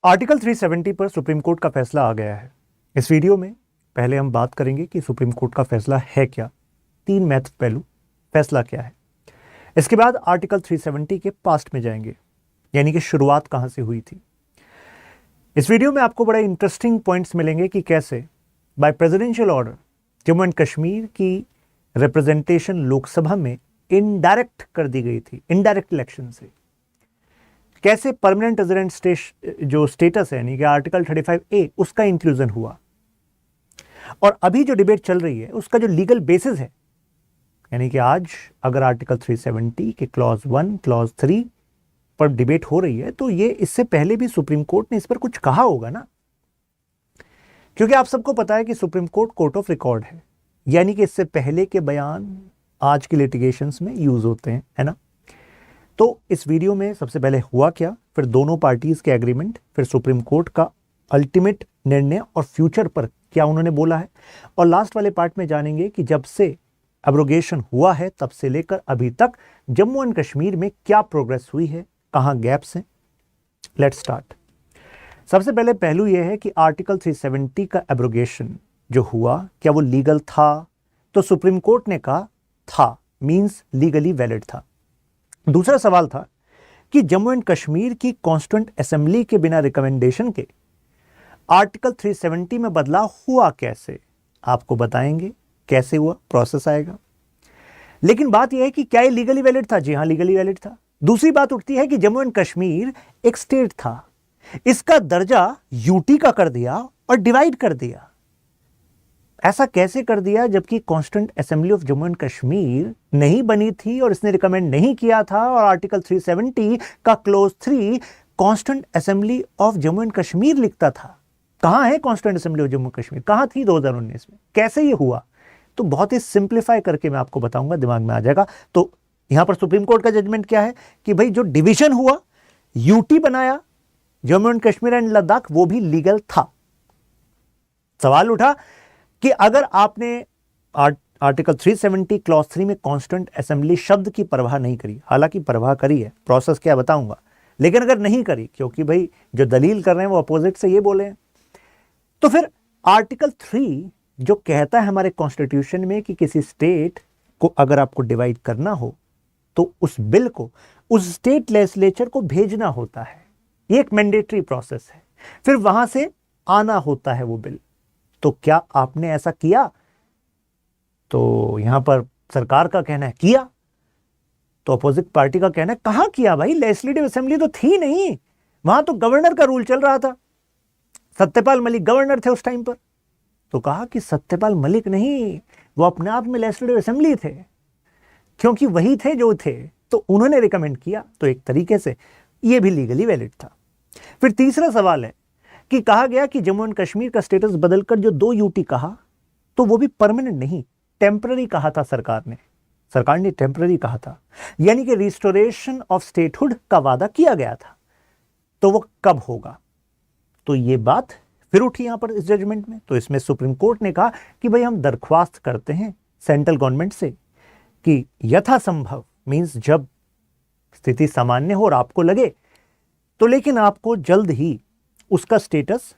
Article 370 पर supreme court का फैसला आ गया है। इस वीडियो में पहले हम बात करेंगे कि सुप्रीम कोर्ट का फैसला है क्या, तीन महत्व पहलू, फैसला क्या है। इसके बाद आर्टिकल 370 के पास्ट में जाएंगे, यानी कि शुरुआत कहां से हुई थी। इस वीडियो में आपको बड़े इंटरेस्टिंग पॉइंट्स मिलेंगे कि कैसे by presidential order Jammu and Kashmir की रिप्रेजेंटेशन लोकसभा में इनडायरेक्ट कर दी गई थी, इनडायरेक्ट इलेक्शन से। कैसे परमानेंट रेजिडेंट जो स्टेटस है, यानी कि आर्टिकल 35A, उसका इंक्लूजन हुआ। और अभी जो डिबेट चल रही है उसका जो लीगल बेसिस है, यानी कि आज अगर आर्टिकल 370 के क्लॉज 1 क्लॉज 3 पर डिबेट हो रही है, तो ये इससे पहले भी सुप्रीम कोर्ट ने इस पर कुछ कहा होगा ना, क्योंकि आप सबको पता है कि supreme court court of record है, यानी कि इससे पहले के बयान आज के लिटिगेशंस में यूज होते हैं, है ना। तो इस वीडियो में सबसे पहले हुआ क्या, फिर दोनों पार्टीज के एग्रीमेंट, फिर सुप्रीम कोर्ट का अल्टीमेट निर्णय और फ्यूचर पर क्या उन्होंने बोला है, और लास्ट वाले पार्ट में जानेंगे कि जब से एब्रोगेशन हुआ है तब से लेकर अभी तक जम्मू एंड कश्मीर में क्या प्रोग्रेस हुई है, कहां गैप्स हैं। Let's start. सबसे पहले पहलू यह है कि आर्टिकल 370 का एब्रोगेशन जो हुआ, क्या वो लीगल था? तो सुप्रीम कोर्ट ने कहा था, मींस लीगली वैलिड था। दूसरा सवाल था कि जम्मू एंड कश्मीर की कॉन्स्टिट्यूएंट असेंबली के बिना रिकमेंडेशन के आर्टिकल 370 में बदलाव हुआ कैसे। आपको बताएंगे कैसे हुआ, प्रोसेस आएगा। लेकिन बात यह है कि क्या ये लीगली वैलिड था? जी हां, लीगली वैलिड था। दूसरी बात उठती है कि जम्मू एंड कश्मीर एक स्टेट था, इसका दर्जा यूटी का कर दिया और डिवाइड कर दिया। ऐसा कैसे कर दिया जबकि constituent assembly of Jammu and Kashmir नहीं बनी थी और इसने रिकमेंड नहीं किया था, और आर्टिकल 370 का close 3 constituent assembly of Jammu and Kashmir लिखता था। कहां है constituent assembly of Jammu Kashmir, कहां थी 2019 में, कैसे ये हुआ? तो बहुत ही सिंप्लीफाई करके मैं आपको बताऊंगा, दिमाग में आ जाएगा। तो यहां पर सुप्रीम कोर्ट का जजमेंट क्या है कि भाई जो डिवीजन हुआ, यूटी बनाया जम्मू एंड कश्मीर एंड लद्दाख, वो भी लीगल था। सवाल उठा कि अगर आपने आर्टिकल 370 क्लॉज 3 में कॉन्स्टिट्यूएंट असेंबली शब्द की परवाह नहीं करी, हालांकि परवाह करी है, प्रोसेस क्या बताऊंगा, लेकिन अगर नहीं करी, क्योंकि भाई जो दलील कर रहे हैं वो अपोजिट से ये बोले हैं, तो फिर आर्टिकल 3 जो कहता है हमारे कॉन्स्टिट्यूशन में कि किसी स्टेट को अगर आपको डिवाइड करना हो तो उस बिल को उस स्टेट लेजिस्लेचर को भेजना होता है। ये एक मैंडेटरी प्रोसेस है, फिर वहां से आना होता है वो बिल। तो क्या आपने ऐसा किया? तो यहां पर सरकार का कहना है किया, तो अपोजिट पार्टी का कहना है कहां किया भाई, लेजिस्लेटिव असेंबली तो थी नहीं, वहां तो गवर्नर का रूल चल रहा था, सत्यपाल मलिक गवर्नर थे उस टाइम पर। तो कहा कि सत्यपाल मलिक नहीं, वो अपने आप में लेजिस्लेटिव असेंबली थे, क्योंकि वही थे जो थे, तो उन्होंने रिकमेंड किया। तो एक तरीके से यह भी लीगली वैलिड था। फिर तीसरा सवाल है कि कहा गया कि जम्मू एंड कश्मीर का स्टेटस बदलकर जो 2 यूटी कहा, तो वो भी परमानेंट नहीं, टेम्पररी कहा था सरकार ने टेम्पररी कहा था, यानी कि रिस्टोरेशन ऑफ स्टेटहुड का वादा किया गया था। तो वो कब होगा? तो ये बात फिर उठी यहां पर इस जजमेंट में। तो इसमें सुप्रीम कोर्ट ने कहा कि भाई हम दरख्वास्त करते हैं सेंट्रल गवर्नमेंट से कि यथासंभव, मींस जब स्थिति सामान्य हो और आपको लगे तो, लेकिन आपको जल्द ही उसका स्टेटस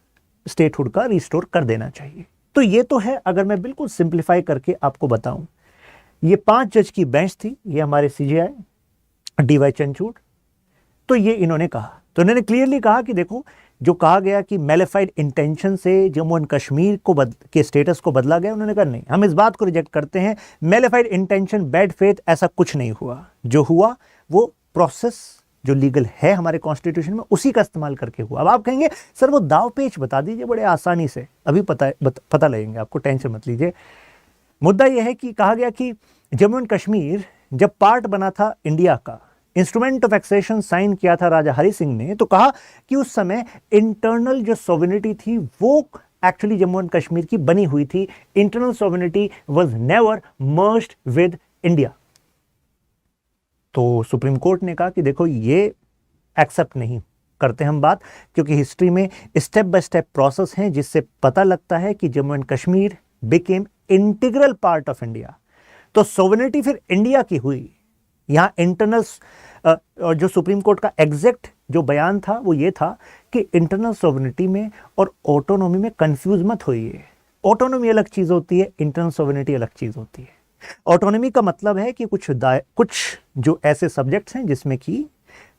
स्टेटहुड का रिस्टोर कर देना चाहिए। तो ये तो है, अगर मैं बिल्कुल सिंप्लीफाई करके आपको बताऊं, ये 5 जज की बेंच थी, ये हमारे सीजेआई डीवाई चंद्रचूड़। तो ये इन्होंने कहा, तो इन्होंने क्लियरली कहा कि देखो, जो कहा गया कि मैलिफाइड इंटेंशन से जम्मू एंड कश्मीर के स्टेटस को बदला गया, उन्होंने कहा नहीं, हम इस बात को रिजेक्ट करते हैं, मैलिफाइड इंटेंशन, बैड फेथ, ऐसा कुछ नहीं हुआ। जो हुआ वो प्रोसेस जो लीगल है हमारे कॉन्स्टिट्यूशन में, उसी का इस्तेमाल करके हुआ। अब आप कहेंगे सर वो दाव पेच बता दीजिए बड़े आसानी से, अभी पता लगेंगे आपको, टेंशन मत लीजिए। मुद्दा यह है कि कहा गया कि जम्मू एंड कश्मीर जब पार्ट बना था इंडिया का, इंस्ट्रूमेंट ऑफ एक्सेशन साइन किया था राजा हरि सिंह ने, तो कहा कि उस समय इंटरनल जो सोवरेनिटी थी वो एक्चुअली जम्मू एंड कश्मीर की बनी हुई थी। Internal sovereignty was never merged with India. तो सुप्रीम कोर्ट ने कहा कि देखो ये एक्सेप्ट नहीं करते हम बात, क्योंकि हिस्ट्री में स्टेप बाय स्टेप प्रोसेस हैं जिससे पता लगता है कि Jammu and Kashmir became integral part of India. तो सोवरेनिटी फिर इंडिया की हुई, यहां इंटरनल जो सुप्रीम कोर्ट का एग्जैक्ट जो बयान था वो ये था कि इंटरनल सॉवरेनिटी में और ऑटोनॉमी में कंफ्यूज मत होइए। ऑटोनॉमी अलग चीज होती है, इंटरनल सॉवरेनिटी अलग चीज होती है। ऑटोनॉमी का मतलब है कि कुछ जो ऐसे सब्जेक्ट्स हैं जिसमें कि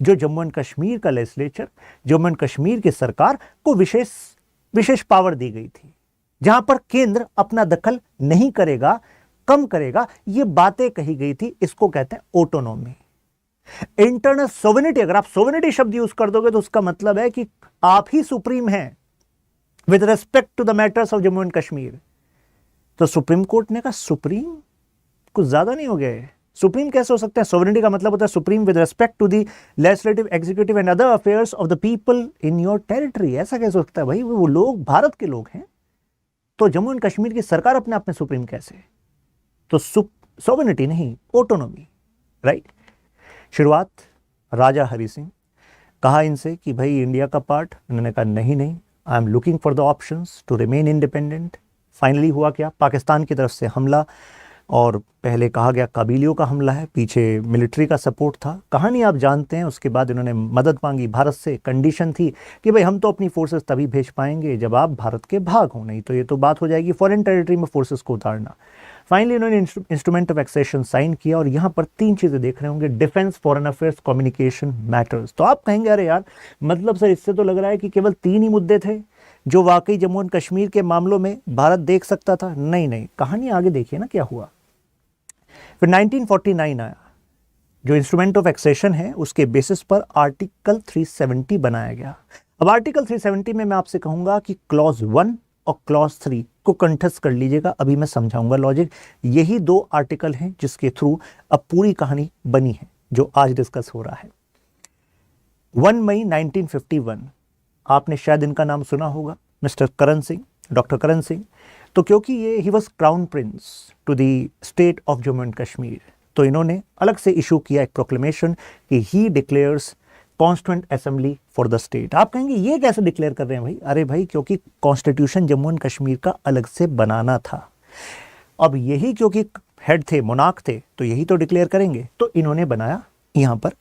जो जम्मू एंड कश्मीर का लेजिस्लेचर, जम्मू एंड कश्मीर की सरकार को विशेष पावर दी गई थी, जहां पर केंद्र अपना दखल नहीं करेगा, कम करेगा, ये बातें कही गई थी। इसको कहते हैं ऑटोनॉमी। इंटरनल सोवेनिटी, अगर आप सोवेनिटी शब्द यूज कर दोगे तो उसका मतलब है कि आप ही सुप्रीम हैं with respect to the matters of Jammu and Kashmir. तो सुप्रीम कोर्ट ने कहा सुप्रीम कुछ ज्यादा नहीं हो गया है। सुप्रीम कैसे हो सकता है? सोवेनिटी का मतलब होता है supreme with respect to the legislative, executive and other affairs of the people in your territory. ऐसा कैसे हो सकता है भाई? वो लोग भारत के लोग हैं, तो जम्मू एंड कश्मीर की सरकार अपने आप में सुप्रीम कैसे? तो सोवेनिटी नहीं, ऑटोनॉमी, राइट। शुरुआत राजा हरि सिंह, कहा इनसे कि भाई इंडिया का पार्ट, उन्होंने कहा नहीं नहीं, I am looking for the options to remain independent. Finally हुआ क्या? पाकिस्तान की तरफ से हमला, और पहले कहा गया काबिलियों का हमला है, पीछे मिलिट्री का सपोर्ट था, कहानी आप जानते हैं। उसके बाद इन्होंने मदद मांगी भारत से, कंडीशन थी कि भाई हम तो अपनी फोर्सेस तभी भेज पाएंगे जब आप भारत के भाग हो, नहीं तो ये तो बात हो जाएगी फॉरेन टेरिटरी में फोर्सेस को उतारना। फाइनली इन्होंने इंस्ट्रूमेंट ऑफ एक्सेशन साइन किया, और यहाँ पर 3 चीजें देख रहे होंगे: defence, foreign affairs, communication matters. तो आप कहेंगे अरे यार, मतलब सर इससे तो लग रहा है कि केवल 3 ही मुद्दे थे जो वाकई जम्मू एंड कश्मीर के मामलों में भारत देख सकता था। नहीं नहीं, कहानी आगे देखिए ना क्या हुआ। फिर 1949 आया, जो इंस्ट्रूमेंट ऑफ एक्सेशन है उसके बेसिस पर आर्टिकल 370 बनाया गया। अब आर्टिकल 370 में मैं आपसे कहूंगा कि क्लॉज 1 और क्लॉज 3 को कंठस्थ कर लीजिएगा, अभी मैं समझाऊंगा लॉजिक। यही 2 आर्टिकल हैं जिसके थ्रू अब पूरी कहानी बनी है जो आज डिस्कस हो रहा है। 1 मई 1951, आपने शायद इनका नाम सुना होगा, मिस्टर करण सिंह, डॉक्टर करण सिंह। तो क्योंकि ये he was crown prince to the state of Jammu and Kashmir, तो इन्होंने अलग से इशू किया एक प्रोक्लेमेशन कि he declares constituent assembly for the state. आप कहेंगे ये कैसे डिक्लेयर कर रहे हैं भाई? अरे भाई, क्योंकि कॉन्स्टिट्यूशन जम्मू एंड कश्मीर का अलग से बनाना था। अब यही क्योंकि हेड थे, मोनार्क थे, तो यही तो डिक्लेयर करेंगे, तो इन्होंने बनाया यहां पर।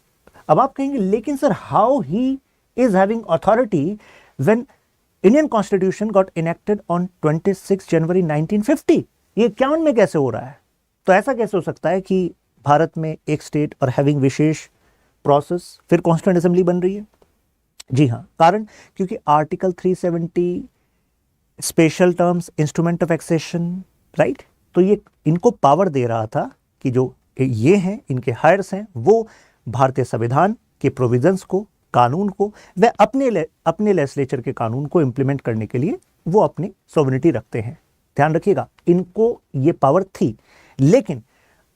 अब आप कहेंगे लेकिन sir how he is having authority when Indian constitution got enacted on 26 जनवरी 1950? ये 51 में कैसे हो रहा है? तो ऐसा कैसे हो सकता है कि भारत में एक स्टेट और हैविंग विशेष प्रोसेस फिर कॉन्स्टिट्यूएंट असेंबली बन रही है? जी हाँ, कारण क्योंकि article 370 special terms, instrument of accession, right. तो ये इनको पावर दे रहा था कि जो ये हैं, इनके हायर्स हैं, वो भारतीय संविधान के प्रोविजंस को, कानून को, व अपने लेजिस्लेचर के कानून को इंप्लीमेंट करने के लिए वो अपनी सोवरेनिटी रखते हैं। ध्यान रखिएगा, इनको ये पावर थी। लेकिन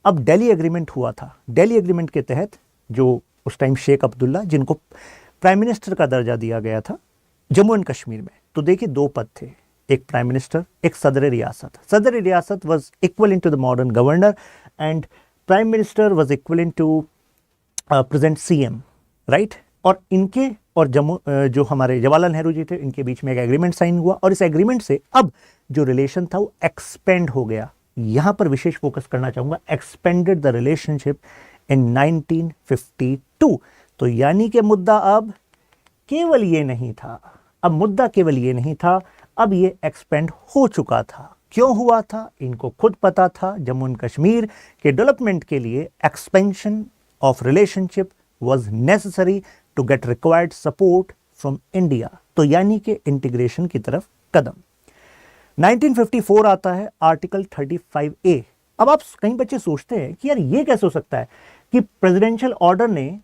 अब दिल्ली एग्रीमेंट हुआ था। दिल्ली एग्रीमेंट के तहत जो उस टाइम शेख अब्दुल्ला, जिनको प्राइम मिनिस्टर का दर्जा दिया गया था जम्मू एंड कश्मीर में, तो देखिए 2 पद थे, एक प्राइम मिनिस्टर, एक सदर रियासत। सदर रियासत was equal to the modern governor and prime minister was equal to present CM, right. और इनके और जो हमारे जवाहरलाल नेहरू जी थे, इनके बीच में एक एग्रीमेंट साइन हुआ, और इस एग्रीमेंट से अब जो रिलेशन था वो एक्सपेंड हो गया। यहां पर विशेष फोकस करना चाहूंगा, एक्सपेंडेड द रिलेशनशिप इन 1952। तो यानी कि मुद्दा अब केवल ये नहीं था, अब ये एक्सपेंड हो चुका था। क्यों हुआ था? इनको खुद पता था, जम्मू एंड कश्मीर के डेवलपमेंट के लिए expansion of relationship was necessary to get required support from India. तो यानी कि इंटीग्रेशन की तरफ कदम। 1954 आता है, आर्टिकल 35A। अब आप कई बच्चे सोचते हैं कि यार ये कैसे हो सकता है कि प्रेसिडेंशियल ऑर्डर ने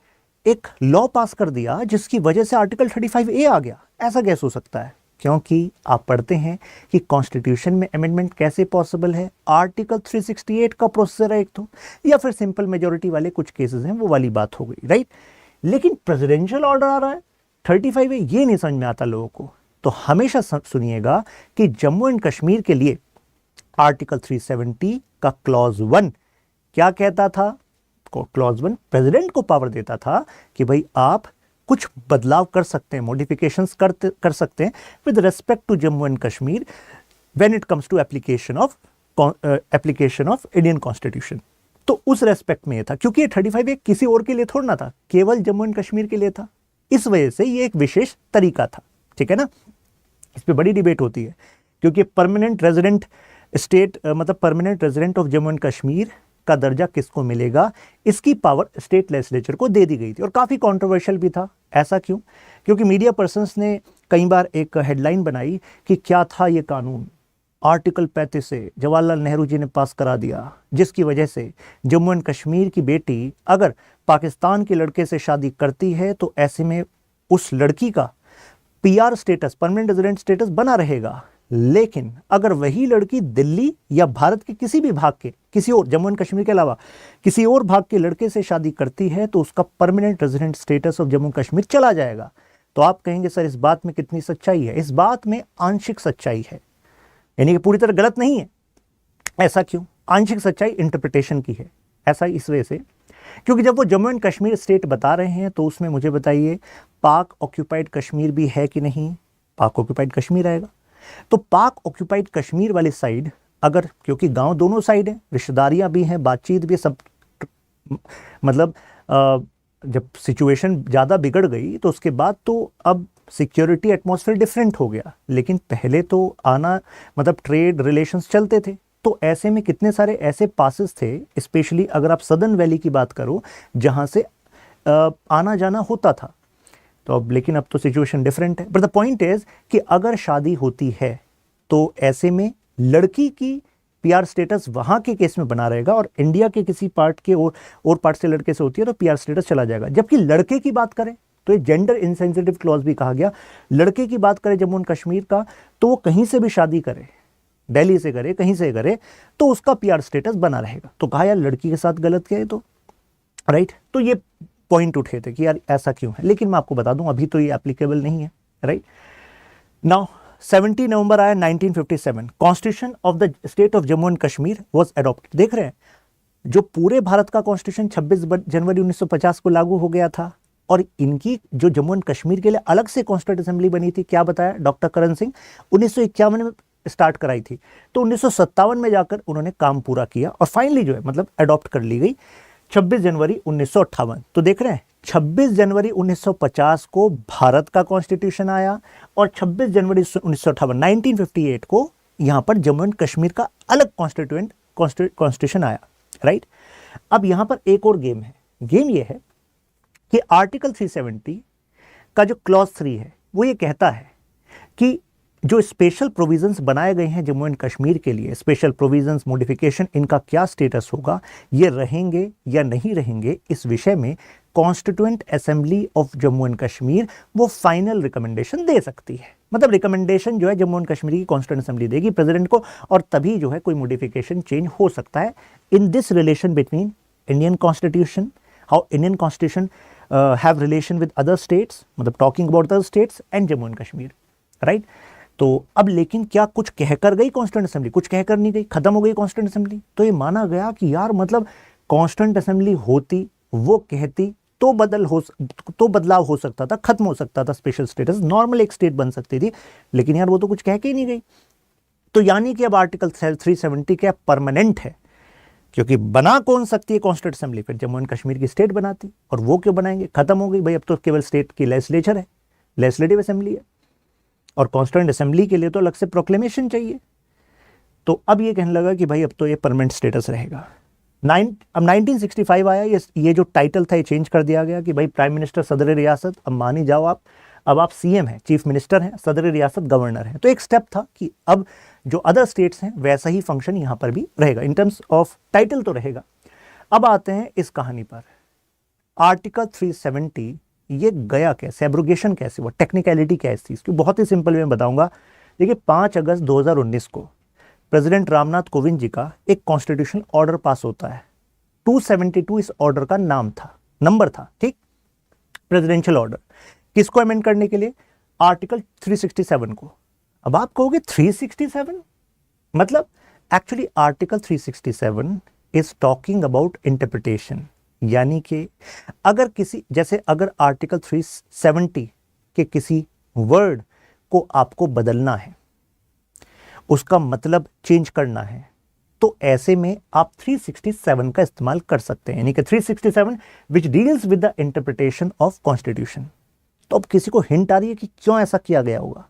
एक लॉ पास कर दिया जिसकी वजह से आर्टिकल 35A आ गया। ऐसा कैसे हो सकता है? क्योंकि आप पढ़ते हैं कि कॉन्स्टिट्यूशन में अमेंडमेंट कैसे पॉसिबल है। आर्टिकल 368 का प्रोसीजर है एक तो, या फिर सिंपल मेजोरिटी वाले कुछ केसेस हैं, वो वाली बात हो गई, राइट। लेकिन प्रेसिडेंशियल ऑर्डर आ रहा है 35A, ये नहीं समझ में आता लोगों को। तो हमेशा सुनिएगा कि जम्मू एंड कश्मीर के लिए आर्टिकल 370 का क्लॉज 1 क्या कहता था? क्लॉज 1 प्रेसिडेंट को पावर देता था कि भाई आप कुछ बदलाव कर सकते हैं, मॉडिफिकेशंस कर सकते हैं with respect to Jammu and Kashmir when it comes to application of Indian constitution. तो उस रेस्पेक्ट में ये था, क्योंकि ये 35A किसी और के लिए थोड़ा ना था, केवल जम्मू एंड कश्मीर के लिए था। इस वजह से ये एक विशेष तरीका था, ठीक है ना। इस पर बड़ी डिबेट होती है क्योंकि परमानेंट रेजिडेंट स्टेट मतलब permanent resident of Jammu and Kashmir का दर्जा किसको मिलेगा, इसकी पावर स्टेट लेजिस्लेचर को दे दी गई थी और काफ़ी कंट्रोवर्शियल भी था। ऐसा क्यों? क्योंकि मीडिया पर्सन्स ने कई बार एक हेडलाइन बनाई कि क्या था ये कानून, आर्टिकल 35 से जवाहरलाल नेहरू जी ने पास करा दिया, जिसकी वजह से जम्मू एंड कश्मीर की बेटी अगर पाकिस्तान के लड़के से शादी करती है तो ऐसे में उस लड़की का PR status, permanent resident status बना रहेगा। लेकिन अगर वही लड़की दिल्ली या भारत के किसी भी भाग के, किसी और जम्मू एंड कश्मीर के अलावा किसी और भाग के लड़के से शादी करती है तो उसका permanent resident status of Jammu Kashmir चला जाएगा। तो आप कहेंगे सर इस बात में कितनी सच्चाई है? इस बात में आंशिक सच्चाई है, यानी कि पूरी तरह गलत नहीं है। ऐसा क्यों? आंशिक सच्चाई इंटरप्रिटेशन की है। ऐसा इस वजह से क्योंकि जब वो जम्मू एंड कश्मीर स्टेट बता रहे हैं तो उसमें मुझे बताइए पाक ऑक्यूपाइड कश्मीर भी है कि नहीं? पाक ऑक्यूपाइड कश्मीर आएगा। तो पाक ऑक्यूपाइड कश्मीर वाली साइड अगर, क्योंकि गांव दोनों साइड हैं, रिश्तेदारियां भी हैं, बातचीत भी, सब मतलब जब सिचुएशन ज़्यादा बिगड़ गई तो उसके बाद तो अब सिक्योरिटी एटमॉस्फेयर डिफरेंट हो गया, लेकिन पहले तो आना मतलब ट्रेड रिलेशंस चलते थे। तो ऐसे में कितने सारे ऐसे पासेस थे, स्पेशली अगर आप सदर्न वैली की बात करो जहाँ से आना जाना होता था। तो अब लेकिन अब तो सिचुएशन डिफरेंट है। बट द पॉइंट इज कि अगर शादी होती है तो ऐसे में लड़की की पीआर स्टेटस वहाँ के केस में बना रहेगा और इंडिया के किसी पार्ट के और पार्ट से लड़के से होती है तो पीआर स्टेटस चला जाएगा। जबकि लड़के की बात करें तो ये जेंडर इनसेंसिटिव क्लॉज भी कहा गया। लड़के की बात करें जम्मू एंड कश्मीर का तो वो कहीं से भी शादी करे, दिल्ली से करे, कहीं से करे, तो उसका पीआर स्टेटस बना रहेगा। तो कहा यार लड़की के साथ गलत किया है तो, राइट। तो ये पॉइंट उठे थे कि यार ऐसा क्यों है, लेकिन मैं आपको बता दूं अभी तो ये एप्लीकेबल नहीं है, राइट। नाउ 70 नवंबर आया 1957, constitution of the state of Jammu and Kashmir was adopted. देख रहे हैं जो पूरे भारत का कॉन्स्टिट्यूशन 26 जनवरी 1950 को लागू हो गया था और इनकी जो जम्मू एंड कश्मीर के लिए अलग से कॉन्स्टिट्यूंट असेंबली बनी थी, क्या बताया डॉक्टर करण सिंह, 1951 में स्टार्ट कराई थी। तो 1957 में जाकर उन्होंने काम पूरा किया और फाइनली जो है मतलब अडॉप्ट कर ली गई 26 जनवरी 1958। तो देख रहे हैं 26 जनवरी 1950 को भारत का कॉन्स्टिट्यूशन आया और 26 जनवरी 1958 को यहां पर जम्मू एंड कश्मीर का अलग कॉन्स्टिट्यूशन आया, राइट। अब यहां पर एक और गेम है। गेम ये है कि आर्टिकल 370 का जो क्लॉज 3 है वो ये कहता है कि जो स्पेशल प्रोविजंस बनाए गए हैं जम्मू एंड कश्मीर के लिए, स्पेशल प्रोविजंस, मॉडिफिकेशन, इनका क्या स्टेटस होगा, ये रहेंगे या नहीं रहेंगे, इस विषय में constituent assembly of Jammu and Kashmir वो फाइनल रिकमेंडेशन दे सकती है। मतलब रिकमेंडेशन जो है जम्मू एंड कश्मीर की कॉन्स्टिट्यूएंट असेंबली देगी प्रेसिडेंट को और तभी जो है कोई मॉडिफिकेशन चेंज हो सकता है in this relation between Indian constitution, how Indian constitution have relation with other states, मतलब talking about other states and Jammu and Kashmir, right. तो अब लेकिन क्या कुछ कहकर गई कॉन्स्टिट्यूएंट असेंबली? कुछ कहकर नहीं गई, खत्म हो गई कॉन्स्टिट्यूएंट असेंबली। तो ये माना गया कि यार मतलब कॉन्स्टिट्यूएंट असेंबली होती, वो कहती तो बदलाव हो सकता था, खत्म हो सकता था स्पेशल स्टेटस, नॉर्मल एक स्टेट बन सकती थी, लेकिन यार वो तो कुछ कह के ही नहीं गई। तो यानी कि अब आर्टिकल 370 क्या परमानेंट है, क्योंकि बना कौन सकती है कॉन्स्टिट्यूएंट असेंबली, फिर जम्मू एंड कश्मीर की स्टेट बनाती, और वो क्यों बनाएंगे, खत्म हो गई भाई। अब तो केवल स्टेट की लेजिस्लेचर है, लेजिस्लेटिव असेंबली है, और कॉन्स्टिट्यूएंट असेंबली के लिए तो अलग से प्रोक्लेमेशन चाहिए। तो अब ये कहने लगा कि भाई अब तो ये परमानेंट स्टेटस रहेगा। अब 1965 आया, ये जो टाइटल था ये चेंज कर दिया गया कि भाई प्राइम मिनिस्टर सदर रियासत, अब मानी जाओ आप, अब आप सीएम हैं, चीफ मिनिस्टर हैं, सदर रियासत गवर्नर हैं। तो एक स्टेप था कि अब जो अदर स्टेट्स हैं वैसा ही फंक्शन यहाँ पर भी रहेगा, इन टर्म्स ऑफ टाइटल तो रहेगा। अब आते हैं इस कहानी पर, आर्टिकल 370 ये गया कैसे, एब्रोगेशन कैसे हुआ, टेक्निकलिटी क्या है इस चीज़ की, बहुत ही सिंपल वे में बताऊंगा। देखिए 5 अगस्त 2019 को प्रेसिडेंट रामनाथ कोविंद जी का एक कॉन्स्टिट्यूशनल ऑर्डर पास होता है। 272 इस ऑर्डर का नाम था, नंबर था, ठीक, प्रेसिडेंशियल ऑर्डर। किसको अमेंड करने के लिए? आर्टिकल 367 को। अब आप कहोगे 367 मतलब, actually article 367 is talking about interpretation, यानी कि अगर किसी, जैसे अगर आर्टिकल 370 के किसी वर्ड को आपको बदलना है, उसका मतलब चेंज करना है, तो ऐसे में आप 367 का इस्तेमाल कर सकते हैं, यानी कि 367 which deals with the interpretation of constitution. तो अब किसी को हिंट आ रही है कि क्यों ऐसा किया गया होगा?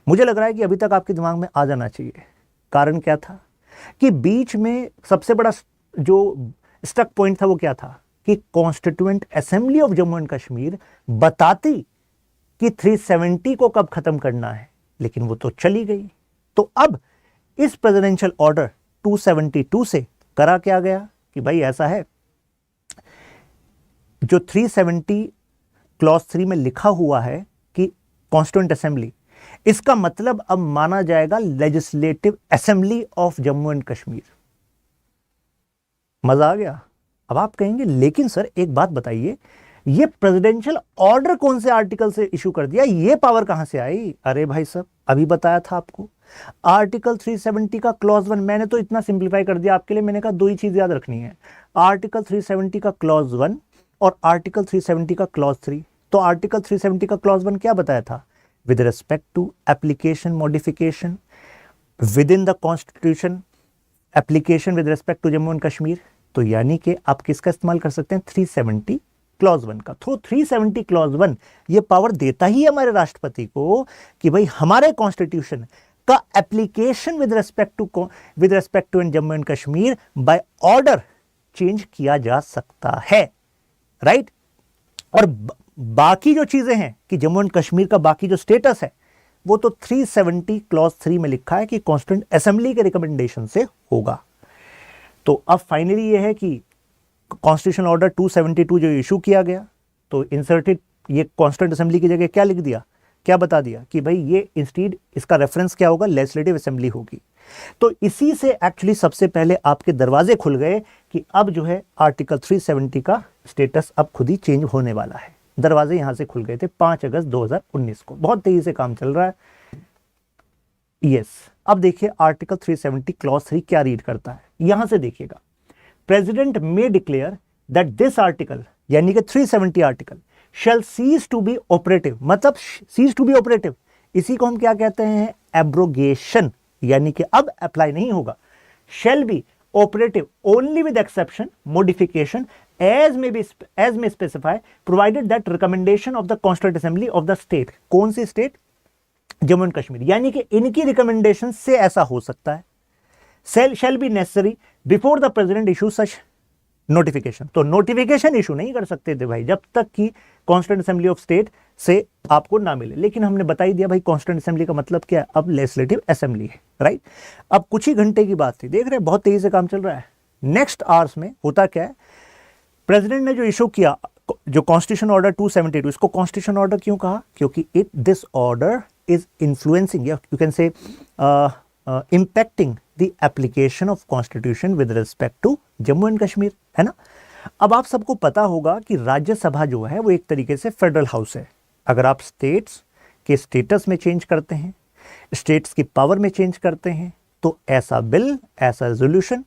मुझे लग रहा है कि अभी तक आपके दिमाग में आ जाना चाहिए। कारण क्या था कि बीच में सबसे बड़ा जो स्टक पॉइंट था वो क्या था कि constituent assembly of Jammu and Kashmir बताती कि 370 को कब खत्म करना है, लेकिन वो तो चली गई। तो अब इस प्रेसिडेंशियल ऑर्डर 272 से करा क्या गया कि भाई ऐसा है, जो 370 क्लॉज 3 में लिखा हुआ है कि कॉन्स्टिट्यूएंट असेंबली, इसका मतलब अब माना जाएगा legislative assembly of Jammu and Kashmir. मजा आ गया? अब आप कहेंगे लेकिन सर एक बात बताइए, ये प्रेसिडेंशियल ऑर्डर कौन से आर्टिकल से इशू कर दिया, ये पावर कहां से आई? अरे भाई साहब, अभी बताया था आपको, आर्टिकल 370 का क्लॉज 1। मैंने तो इतना सिंप्लीफाई कर दिया आपके लिए, मैंने कहा दो ही चीज याद रखनी है, आर्टिकल 370 का क्लॉज 1 और आर्टिकल 370 का क्लॉज 3। तो आर्टिकल 370 का क्लॉज 1 क्या बताया था? With respect to application modification within the constitution, application with respect to Jammu and Kashmir. तो यानी कि आप किसका इस्तेमाल कर सकते हैं? 370 क्लॉज 1 का। तो 370 क्लॉज 1 ये पावर देता ही हमारे राष्ट्रपति को कि भाई हमारे कॉन्स्टिट्यूशन का application with respect to Jammu and Kashmir by order change किया जा सकता है, राइट? और बाकी जो चीजें हैं कि जम्मू एंड कश्मीर का बाकी जो स्टेटस है वो तो 370 क्लॉज 3 में लिखा है कि कॉन्स्टिट्यूएंट असेंबली के रिकमेंडेशन से होगा। तो अब फाइनली ये है कि कॉन्स्टिट्यूशन ऑर्डर 272 जो इशू किया गया, तो इंसर्टेड ये कॉन्स्टिट्यूएंट असेंबली की जगह क्या लिख दिया, क्या बता दिया कि भाई ये इंस्टीड इसका रेफरेंस क्या होगा, लेजिस्लेटिव असेंबली होगी। तो इसी से एक्चुअली सबसे पहले आपके दरवाजे खुल गए कि अब जो है आर्टिकल 370 का स्टेटस अब खुद ही चेंज होने वाला है। दरवाजे यहां से खुल गए थे 5 अगस्त 2019 को। बहुत तेजी से काम चल रहा है। यस, अब देखिए आर्टिकल 370 क्लॉज 3 क्या रीड करता है, यहां से देखिएगा, president may declare that this article, यानी कि 370 article shall cease to be operative. मतलब सीज टू बी ऑपरेटिव, इसी को हम क्या कहते हैं? एब्रोगेशन, यानी कि अब अप्लाई नहीं होगा। Shall be operative only with exception modification as may specify provided that recommendation of the constituent assembly of the state। कौन सी स्टेट? जम्मू एंड कश्मीर। यानी कि इनकी रिकमेंडेशन से ऐसा हो सकता है। shall be necessary before the president issue such notification। तो नोटिफिकेशन इशू नहीं कर सकते थे भाई जब तक कि कॉन्स्टिट्यूएंट असेंबली ऑफ स्टेट से आपको ना मिले। लेकिन हमने बता ही दिया भाई कॉन्स्टिट्यूएंट असेंबली का मतलब क्या है, अब लेजिस्लेटिव असेंबली है, राइट? अब कुछ ही घंटे की बात थी, देख रहे हैं बहुत तेजी से काम चल रहा है। नेक्स्ट आवर्स में होता क्या है, प्रेसिडेंट ने जो इशू किया जो कॉन्स्टिट्यूशन ऑर्डर 272, इसको कॉन्स्टिट्यूशन ऑर्डर क्यों कहा? क्योंकि this order is influencing, you can say impacting the application of constitution with respect to Jammu and Kashmir, है ना? अब आप सबको पता होगा कि राज्यसभा जो है वो एक तरीके से फेडरल हाउस है। अगर आप स्टेट्स के स्टेटस में चेंज करते हैं, स्टेट्स की पावर में चेंज करते हैं, तो ऐसा बिल, ऐसा रेजोल्यूशन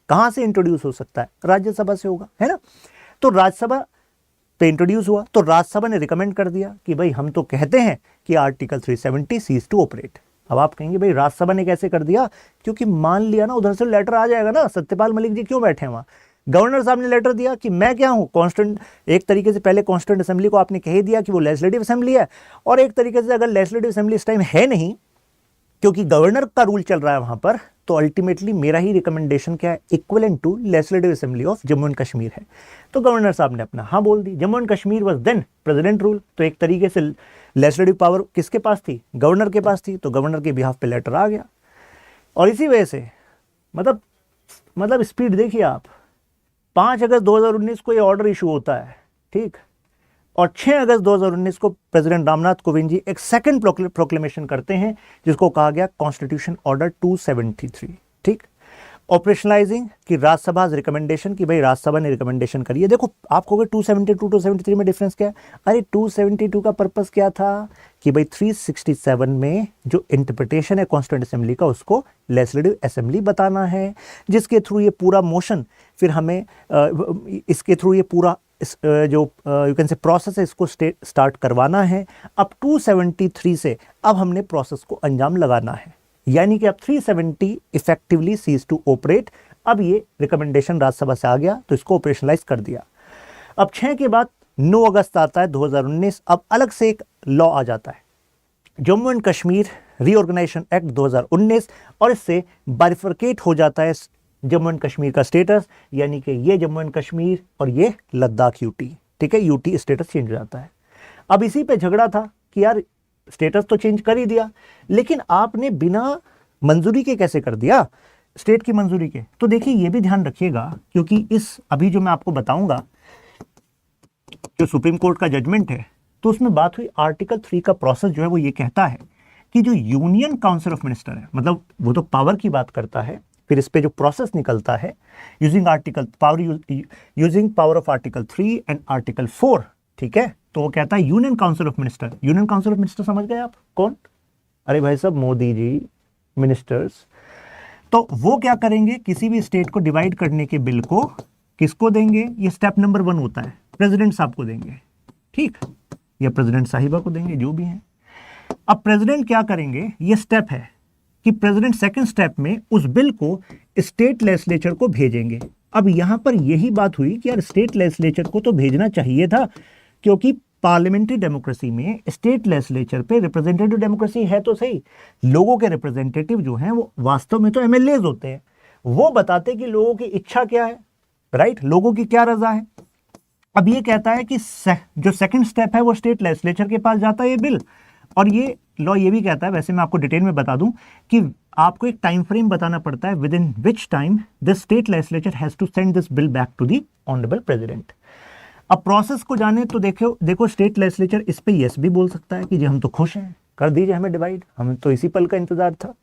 कहां से इंट्रोड्यूस हो सकता है? राज्यसभा से होगा, है ना? तो राज्यसभा पे इंट्रोड्यूस हुआ, तो राज्यसभा ने रिकमेंड कर दिया कि भाई हम तो कहते हैं कि आर्टिकल 370 सीज टू ऑपरेट। अब आप कहेंगे भाई राज्यसभा ने कैसे कर दिया? क्योंकि मान लिया ना उधर से लेटर आ जाएगा ना, सत्यपाल मलिक जी क्यों बैठे हैं वहां, गवर्नर साहब ने लेटर दिया कि मैं क्या हूं कॉन्स्टिट्यूएंट, एक तरीके से पहले कॉन्स्टिट्यूएंट असेंबली को आपने कह ही दिया कि वो लेजिस्लेटिव असेंबली है, और एक तरीके से अगर लेजिस्लेटिव असेंबली इस टाइम है नहीं क्योंकि गवर्नर का रूल चल रहा है वहां पर, तो अल्टीमेटली मेरा ही रिकमेंडेशन क्या है, equivalent to legislative assembly of Jammu and Kashmir है। तो गवर्नर साहब ने अपना हाँ बोल दी। Jammu and Kashmir was then president rule, तो एक तरीके से लेजिस्लेटिव पावर किसके पास थी? गवर्नर के पास थी। तो गवर्नर के बिहाफ पे लेटर आ गया, और इसी वजह से मतलब स्पीड देखिए आप, 5 अगस्त 2019 को ये ऑर्डर इशू होता है, ठीक, और 6 अगस्त 2019 को प्रेसिडेंट रामनाथ कोविंद जी एक सेकंड प्रोक्लेमेशन करते हैं जिसको कहा गया कॉन्स्टिट्यूशन ऑर्डर 273, ठीक, ऑपरेशनलाइजिंग की राज्यसभा रिकमेंडेशन, कि भाई राज्यसभा ने रिकमेंडेशन करी है। देखो आप कहोगे 272 273 में डिफरेंस क्या है? अरे 272 का पर्पस क्या था कि भाई 367 में जो इंटरप्रिटेशन है कॉन्स्टिट्यूएंट असेंबली का उसको लेजिस्लेटिव असेंबली बताना है, जिसके थ्रू ये पूरा मोशन फिर हमें इसके थ्रू ये पूरा जो यू कैन से प्रोसेस है इसको स्टार्ट करवाना है। अब 273 से अब हमने प्रोसेस को अंजाम लगाना है, यानी कि अब 370 इफेक्टिवली सीज टू ऑपरेट। अब ये रिकमेंडेशन राज्यसभा से आ गया तो इसको ऑपरेशनलाइज कर दिया। अब 6 के बाद 9 अगस्त आता है 2019। अब अलग से एक लॉ आ जाता है, Jammu and Kashmir reorganisation act 2019, और इससे बाइफरकेट हो जाता है जम्मू एंड कश्मीर का स्टेटस, यानी कि ये जम्मू एंड कश्मीर और ये लद्दाख यूटी, ठीक है, यूटी स्टेटस चेंज हो जाता है। अब इसी पे झगड़ा था कि यार स्टेटस तो चेंज कर ही दिया, लेकिन आपने बिना मंजूरी के कैसे कर दिया, स्टेट की मंजूरी के। तो देखिए ये भी ध्यान रखिएगा, क्योंकि इस अभी जो मैं आपको बताऊंगा जो सुप्रीम कोर्ट का जजमेंट है, तो उसमें बात हुई आर्टिकल 3 का प्रोसेस जो है वो ये कहता है कि जो यूनियन काउंसिल ऑफ मिनिस्टर है, मतलब वो तो पावर की बात करता है, फिर इस पे जो प्रोसेस निकलता है using power of article 3 and article 4, ठीक है, तो वो कहता है union council of minister. Union council of minister समझ गए आप कौन? अरे भाई साहब मोदी जी, मिनिस्टर्स। तो वो क्या करेंगे, किसी भी स्टेट को डिवाइड करने के बिल को किसको देंगे, ये स्टेप नंबर 1 होता है, प्रेसिडेंट साहब को देंगे, ठीक, या प्रेसिडेंट साहिबा को देंगे, जो भी है। अब प्रेसिडेंट क्या करेंगे, ये स्टेप है कि प्रेसिडेंट सेकंड स्टेप में उस बिल को स्टेट लेजिस्लेचर को भेजेंगे। अब यहां पर यही बात हुई कि यार स्टेट लेजिस्लेचर को तो भेजना चाहिए था, क्योंकि पार्लियामेंट्री डेमोक्रेसी में स्टेट लेजिस्लेचर पे रिप्रेजेंटेटिव डेमोक्रेसी है तो सही, लोगों के रिप्रेजेंटेटिव जो हैं वो वास्तव में तो एमएलएज होते हैं, वो बताते कि लोगों की इच्छा क्या है, राइट, लोगों की क्या रजा है। अब ये कहता है कि जो सेकंड स्टेप है वो स्टेट लेजिस्लेचर के पास जाता है ये बिल, और ये लॉ ये भी कहता है, वैसे मैं आपको डिटेल में बता दूं, कि आपको एक टाइम फ्रेम बताना पड़ता है within which time this state legislature has to send this bill back to the honourable president. अब प्रोसेस को जाने तो देखो स्टेट लेजिस्लेचर इस पे यस भी बोल सकता है कि जी हम तो खुश हैं, कर दीजिए हमें डिवाइड, हमें तो इसी पल का इंतजार था,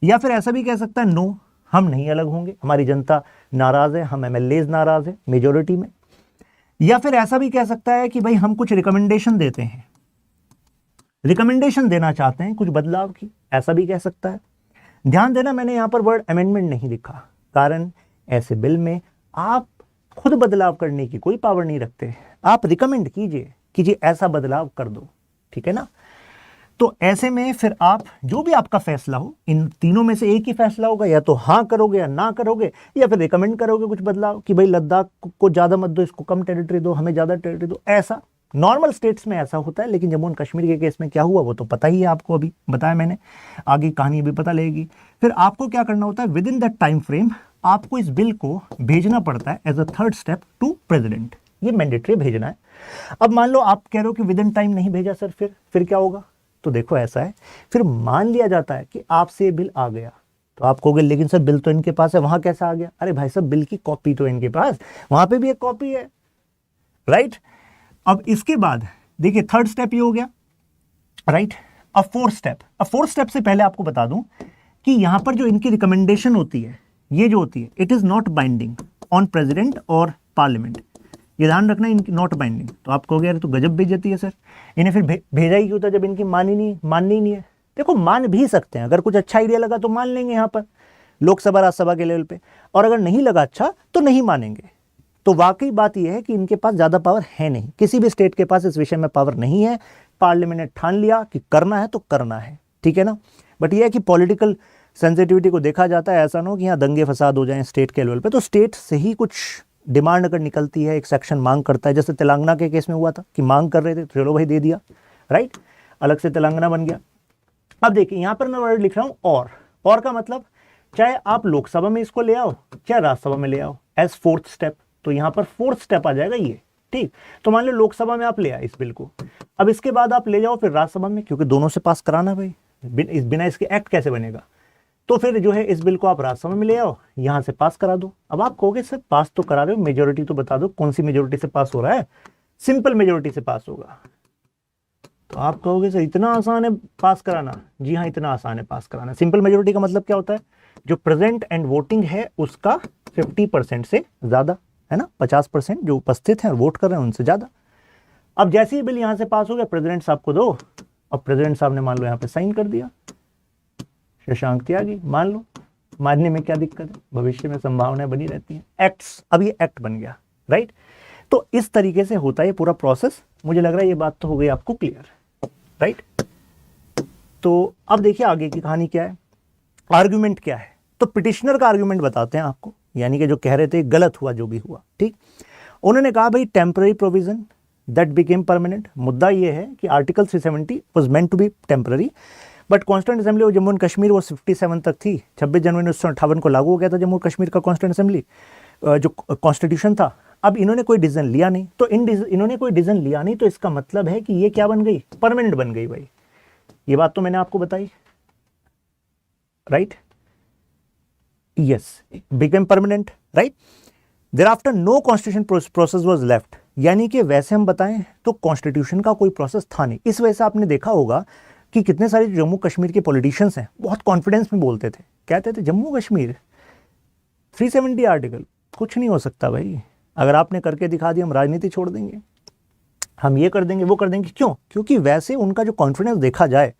या फिर ऐसा भी कह सकता है नो, हम नहीं अलग होंगे, हमारी जनता नाराज है, हम एमएलएज नाराज है मेजोरिटी में, या फिर ऐसा भी कह सकता है कि भाई हम कुछ रिकमेंडेशन देते हैं, रिकमेंडेशन देना चाहते हैं कुछ बदलाव की, ऐसा भी कह सकता है। ध्यान देना मैंने यहां पर वर्ड अमेंडमेंट नहीं लिखा, कारण ऐसे बिल में आप खुद बदलाव करने की कोई पावर नहीं रखते, आप रिकमेंड कीजिए कि जी ऐसा बदलाव कर दो, ठीक है ना। तो ऐसे में फिर आप जो भी आपका फैसला हो, इन तीनों में से एक ही फैसला होगा, या तो हाँ करोगे या ना करोगे, या फिर रिकमेंड करोगे कुछ बदलाव कि भाई लद्दाख को ज्यादा मत दो, इसको कम टेरिटरी दो, हमें ज्यादा टेरिटरी दो। ऐसा नॉर्मल स्टेट्स में ऐसा होता है, लेकिन जम्मू एंड कश्मीर के केस में क्या हुआ वो तो पता ही है आपको, अभी बताया मैंने, आगे कहानी भी पता लगेगी। फिर आपको क्या करना होता है, within that time frame आपको इस बिल को भेजना पड़ता है as a third step to president, ये मैंडेटरी भेजना है। अब मान लो आप कह रहे हो कि विद इन टाइम नहीं भेजा सर, फिर क्या होगा, तो देखो ऐसा है, फिर मान लिया जाता है कि आपसे बिल आ गया, तो आप कहोगे लेकिन सर बिल तो इनके पास है, वहां कैसा आ गया? अरे भाई साहब बिल की कॉपी तो इनके पास, वहां पे भी एक कॉपी है, राइट। अब इसके बाद देखिए थर्ड स्टेप ये हो गया, राइट। अब फोर्थ स्टेप से पहले आपको बता दूं कि यहां पर जो इनकी रिकमेंडेशन होती है, ये जो होती है, it is not binding on president और पार्लियामेंट, ये ध्यान रखना, इनकी नॉट बाइंडिंग। तो आप कहोगे यार तो गजब बेइज्जती है सर, इन्हें फिर भेजा ही क्यों था जब इनकी माननी नहीं है। देखो मान भी सकते हैं, अगर कुछ अच्छा आइडिया लगा तो मान लेंगे यहाँ पर लोकसभा राज्यसभा के लेवल पे, और अगर नहीं लगा अच्छा तो नहीं मानेंगे। तो वाकई बात यह है कि इनके पास ज्यादा पावर है नहीं, किसी भी स्टेट के पास इस विषय में पावर नहीं है। पार्लियामेंट ने ठान लिया कि करना है तो करना है, ठीक है ना। बट यह है कि पॉलिटिकल सेंसिटिविटी को देखा जाता है, ऐसा ना हो कि यहाँ दंगे फसाद हो जाएं स्टेट के लेवल पे, तो स्टेट से ही कुछ डिमांड अगर निकलती है, एक सेक्शन मांग करता है, जैसे तेलंगाना के केस में हुआ था कि मांग कर रहे थे, तो चलो भाई दे दिया, राइट, अलग से तेलंगाना बन गया। अब देखिए यहां पर मैं वर्ड लिख रहा हूं और का मतलब चाहे आप लोकसभा में इसको ले आओ चाहे राज्यसभा में ले आओ एज फोर्थ स्टेप, तो यहां पर फोर्थ स्टेप आ जाएगा ये, ठीक। तो मान लो लोकसभा में आप ले आए इस बिल को, अब इसके बाद आप ले जाओ फिर राज्यसभा में, क्योंकि दोनों से पास कराना भाई, बिना इसके एक्ट कैसे बनेगा। तो फिर जो है इस बिल को आप राज्यसभा में ले आओ, यहां से पास करा दो। अब आप कहोगे सर पास तो करा रहे हो, मेजोरिटी तो बता दो, कौन सी मेजोरिटी से पास हो रहा है? सिंपल मेजोरिटी से पास होगा। तो आप कहोगे सर इतना आसान है पास कराना? जी हाँ, इतना आसान है पास कराना। सिंपल मेजोरिटी का मतलब क्या होता है? जो प्रेजेंट एंड वोटिंग है उसका 50% से ज्यादा, है ना, 50% जो उपस्थित हैं और वोट कर रहे हैं उनसे ज्यादा। अब जैसे ही बिल यहां से पास हो गया, प्रेसिडेंट साहब को दो, अब प्रेसिडेंट साहब ने मान लो यहां पे साइन कर दिया, शशांक त्यागी, मान लो, मानने में क्या दिक्कत है, भविष्य में संभावनाएं बनी रहती हैं। एक्ट्स, अब ये एक्ट बन गया, राइट। तो इस तरीके से होता है ये पूरा प्रोसेस। मुझे लग रहा है ये बात तो हो गई आपको क्लियर, राइट। तो अब देखिए आगे की कहानी क्या है, आर्ग्यूमेंट क्या है। तो पिटिशनर का आर्ग्यूमेंट बताते हैं आपको, यानी कि जो कह रहे थे गलत हुआ जो भी हुआ, ठीक। उन्होंने कहा भाई temporary provision that became permanent. मुद्दा ये है कि article 370 was meant to be temporary, but constituent assembly of Jammu and Kashmir वो 57 तक थी। 26 जनवरी 1958 को लागू हो गया था जम्मू कश्मीर का कॉन्स्टिट्यूंट असेंबली जो कॉन्स्टिट्यूशन था। अब इन्होंने कोई डिसीजन लिया नहीं, तो इन्होंने कोई डिसीजन लिया नहीं, तो इसका मतलब है कि ये क्या बन गई, परमानेंट बन गई भाई। ये बात तो मैंने आपको बताई, right, yes, became permanent, right. Thereafter no constitution process was left, यानी कि वैसे हम बताएं तो कॉन्स्टिट्यूशन का कोई प्रोसेस था नहीं। इस वजह से आपने देखा होगा कि कितने सारे जम्मू कश्मीर के पॉलिटिशियंस हैं बहुत कॉन्फिडेंस में बोलते थे, कहते थे जम्मू कश्मीर 370 आर्टिकल कुछ नहीं हो सकता भाई, अगर आपने करके दिखा दिया हम राजनीति छोड़ देंगे, हम ये कर देंगे वो कर देंगे। क्यों? क्योंकि वैसे उनका जो कॉन्फिडेंस देखा जाए,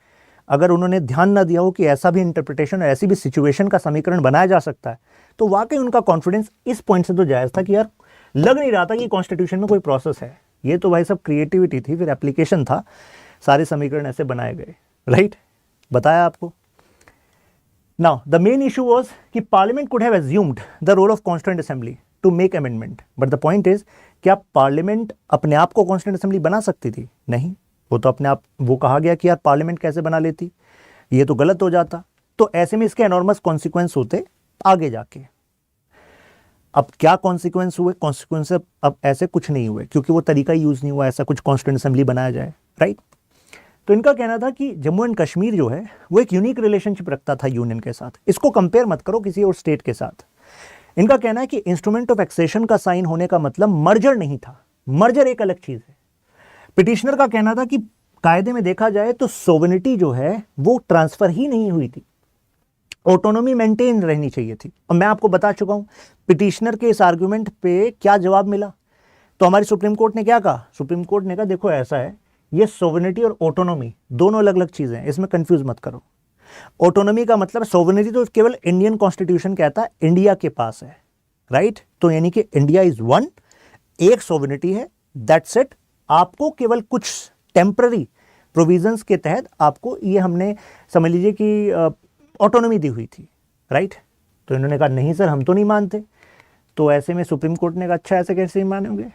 अगर उन्होंने ध्यान ना दिया हो कि ऐसा भी इंटरप्रिटेशन और ऐसी भी सिचुएशन का समीकरण बनाया जा सकता है, तो वाकई उनका कॉन्फिडेंस इस पॉइंट से तो जायज़ था कि यार लग नहीं रहा था कि कॉन्स्टिट्यूशन में कोई प्रोसेस है। ये तो भाई सब क्रिएटिविटी थी, फिर एप्लीकेशन था, सारे समीकरण ऐसे बनाए गए, राइट, बताया आपको। Now the main issue was कि parliament could have assumed the role of constituent assembly to make amendment, but the point is क्या पार्लियामेंट अपने आप को कॉन्स्टिट्यूंट असेंबली बना सकती थी? नहीं, वो तो अपने आप, वो कहा गया कि यार पार्लियामेंट कैसे बना लेती, ये तो गलत हो जाता। तो ऐसे में इसके एनॉर्मस कॉन्सिक्वेंस होते आगे जाके। अब क्या कॉन्सिक्वेंस हुए? कॉन्सिक्वेंस अब ऐसे कुछ नहीं हुए, क्योंकि वो तरीका यूज नहीं हुआ ऐसा कुछ कॉन्स्टिट्यूंट असेंबली बनाया जाए, राइट। तो इनका कहना था कि जम्मू एंड कश्मीर जो है वो एक यूनिक रिलेशनशिप रखता था यूनियन के साथ, इसको कंपेयर मत करो किसी और स्टेट के साथ। इनका कहना है कि इंस्ट्रूमेंट ऑफ एक्सेशन का साइन होने का मतलब मर्जर नहीं था, मर्जर एक अलग चीज है। पिटिशनर का कहना था कि कायदे में देखा जाए तो सोवेनिटी जो है वो ट्रांसफर ही नहीं हुई थी, ऑटोनॉमी मेंटेन रहनी चाहिए थी। और मैं आपको बता चुका हूं पिटिशनर के इस आर्गुमेंट पे क्या जवाब मिला। तो हमारी सुप्रीम कोर्ट ने क्या कहा? सुप्रीम कोर्ट ने कहा देखो ऐसा है, ये सोवेनिटी और ऑटोनॉमी दोनों अलग अलग चीजें हैं, इसमें कंफ्यूज मत करो। ऑटोनॉमी का मतलब सोवेनिटी तो केवल इंडियन कॉन्स्टिट्यूशन कहता है इंडिया के पास है, राइट। तो यानी कि इंडिया इज वन, एक सोवेनिटी है, दैट्स इट। आपको केवल कुछ टेम्पररी प्रोविजंस के तहत आपको ये हमने समझ लीजिए कि ऑटोनॉमी दी हुई थी, राइट। तो इन्होंने कहा नहीं सर हम तो नहीं मानते। तो ऐसे में सुप्रीम कोर्ट ने कहा अच्छा ऐसे कैसे नहीं मानोगे?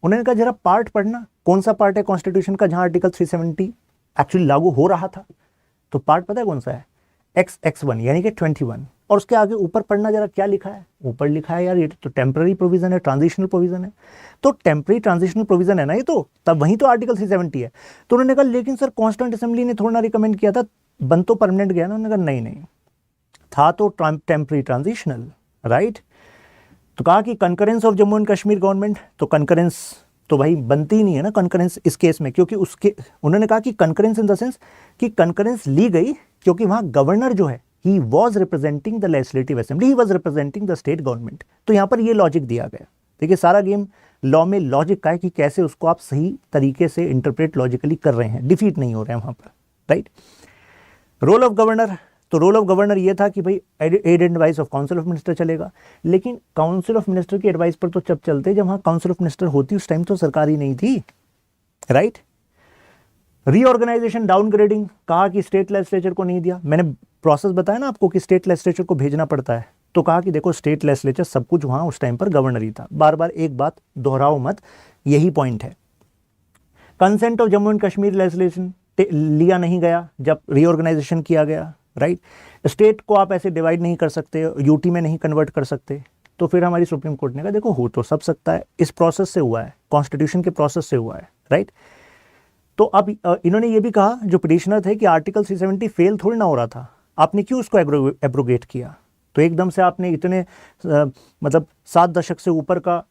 उन्होंने कहा जरा पार्ट पढ़ना, कौन सा पार्ट है कॉन्स्टिट्यूशन का जहां आर्टिकल 370 एक्चुअली लागू हो रहा था। तो पार्ट पता है कौन सा है? X1 यानी कि 21। और उसके आगे ऊपर पढ़ना जरा क्या लिखा है। ऊपर लिखा है यार ये तो टेम्पररी प्रोविजन है, ट्रांजिशनल प्रोविजन है। तो टेम्पररी ट्रांजिशनल प्रोविजन है ना ये, तो तब वहीं तो आर्टिकल 370 है। तो उन्होंने कहा लेकिन सर कॉन्स्टिट्यूंट असेंबली ने थोड़ा रिकमेंड किया था, बन तो परमानेंट गया ना। उन्होंने कहा नहीं नहीं, था तो टेम्पररी ट्रांजिशनल, राइट। तो कहा कि concurrence of Jammu and Kashmir government, तो कंकरेंस तो भाई बनती ही नहीं है ना कंकरेंस इस केस में, क्योंकि उसके उन्होंने कहा कि कंकरेंस इन द सेंस कि कंकरेंस ली गई क्योंकि वहां गवर्नर जो है he was representing the legislative assembly, he was representing the state government. तो यहां पर ये लॉजिक दिया गया। देखिए सारा गेम लॉ में लॉजिक का है कि कैसे उसको आप सही तरीके से इंटरप्रेट लॉजिकली कर रहे हैं, डिफीट नहीं हो रहे हैं वहां पर, राइट। रोल ऑफ गवर्नर, तो रोल ऑफ गवर्नर ये था कि भाई aid and advice of council of minister चलेगा, लेकिन काउंसिल ऑफ मिनिस्टर की एडवाइस पर तो जब चलते जब वहां काउंसिल ऑफ मिनिस्टर होती उस टाइम तो सरकार ही नहीं थी, राइट। रीऑर्गेनाइजेशन डाउनग्रेडिंग, कहा कि स्टेट लेजिस्लेचर को नहीं दिया। मैंने प्रोसेस बताया ना आपको कि स्टेट लेजिस्लेचर को भेजना पड़ता है, तो कहा कि देखो स्टेट लेजिस्लेचर सब कुछ वहां उस टाइम पर गवर्नर ही था। बार बार एक बात दोहराओ मत, यही पॉइंट है। Consent of Jammu and Kashmir legislation लिया नहीं गया जब रीऑर्गेनाइजेशन किया गया, राइट। स्टेट को आप ऐसे डिवाइड नहीं कर सकते, यूटी में नहीं कन्वर्ट कर सकते। तो फिर हमारी सुप्रीम कोर्ट ने कहा देखो हो तो सब सकता है, इस प्रोसेस से हुआ है, कॉन्स्टिट्यूशन के प्रोसेस से हुआ है, राइट। तो अब इन्होंने ये भी कहा जो पिटिशनर थे कि आर्टिकल 370 फेल थोड़ी ना हो रहा था, आपने क्यों उसको एब्रोगेट किया। तो एकदम से आपने इतने मतलब 7 दशक से ऊपर का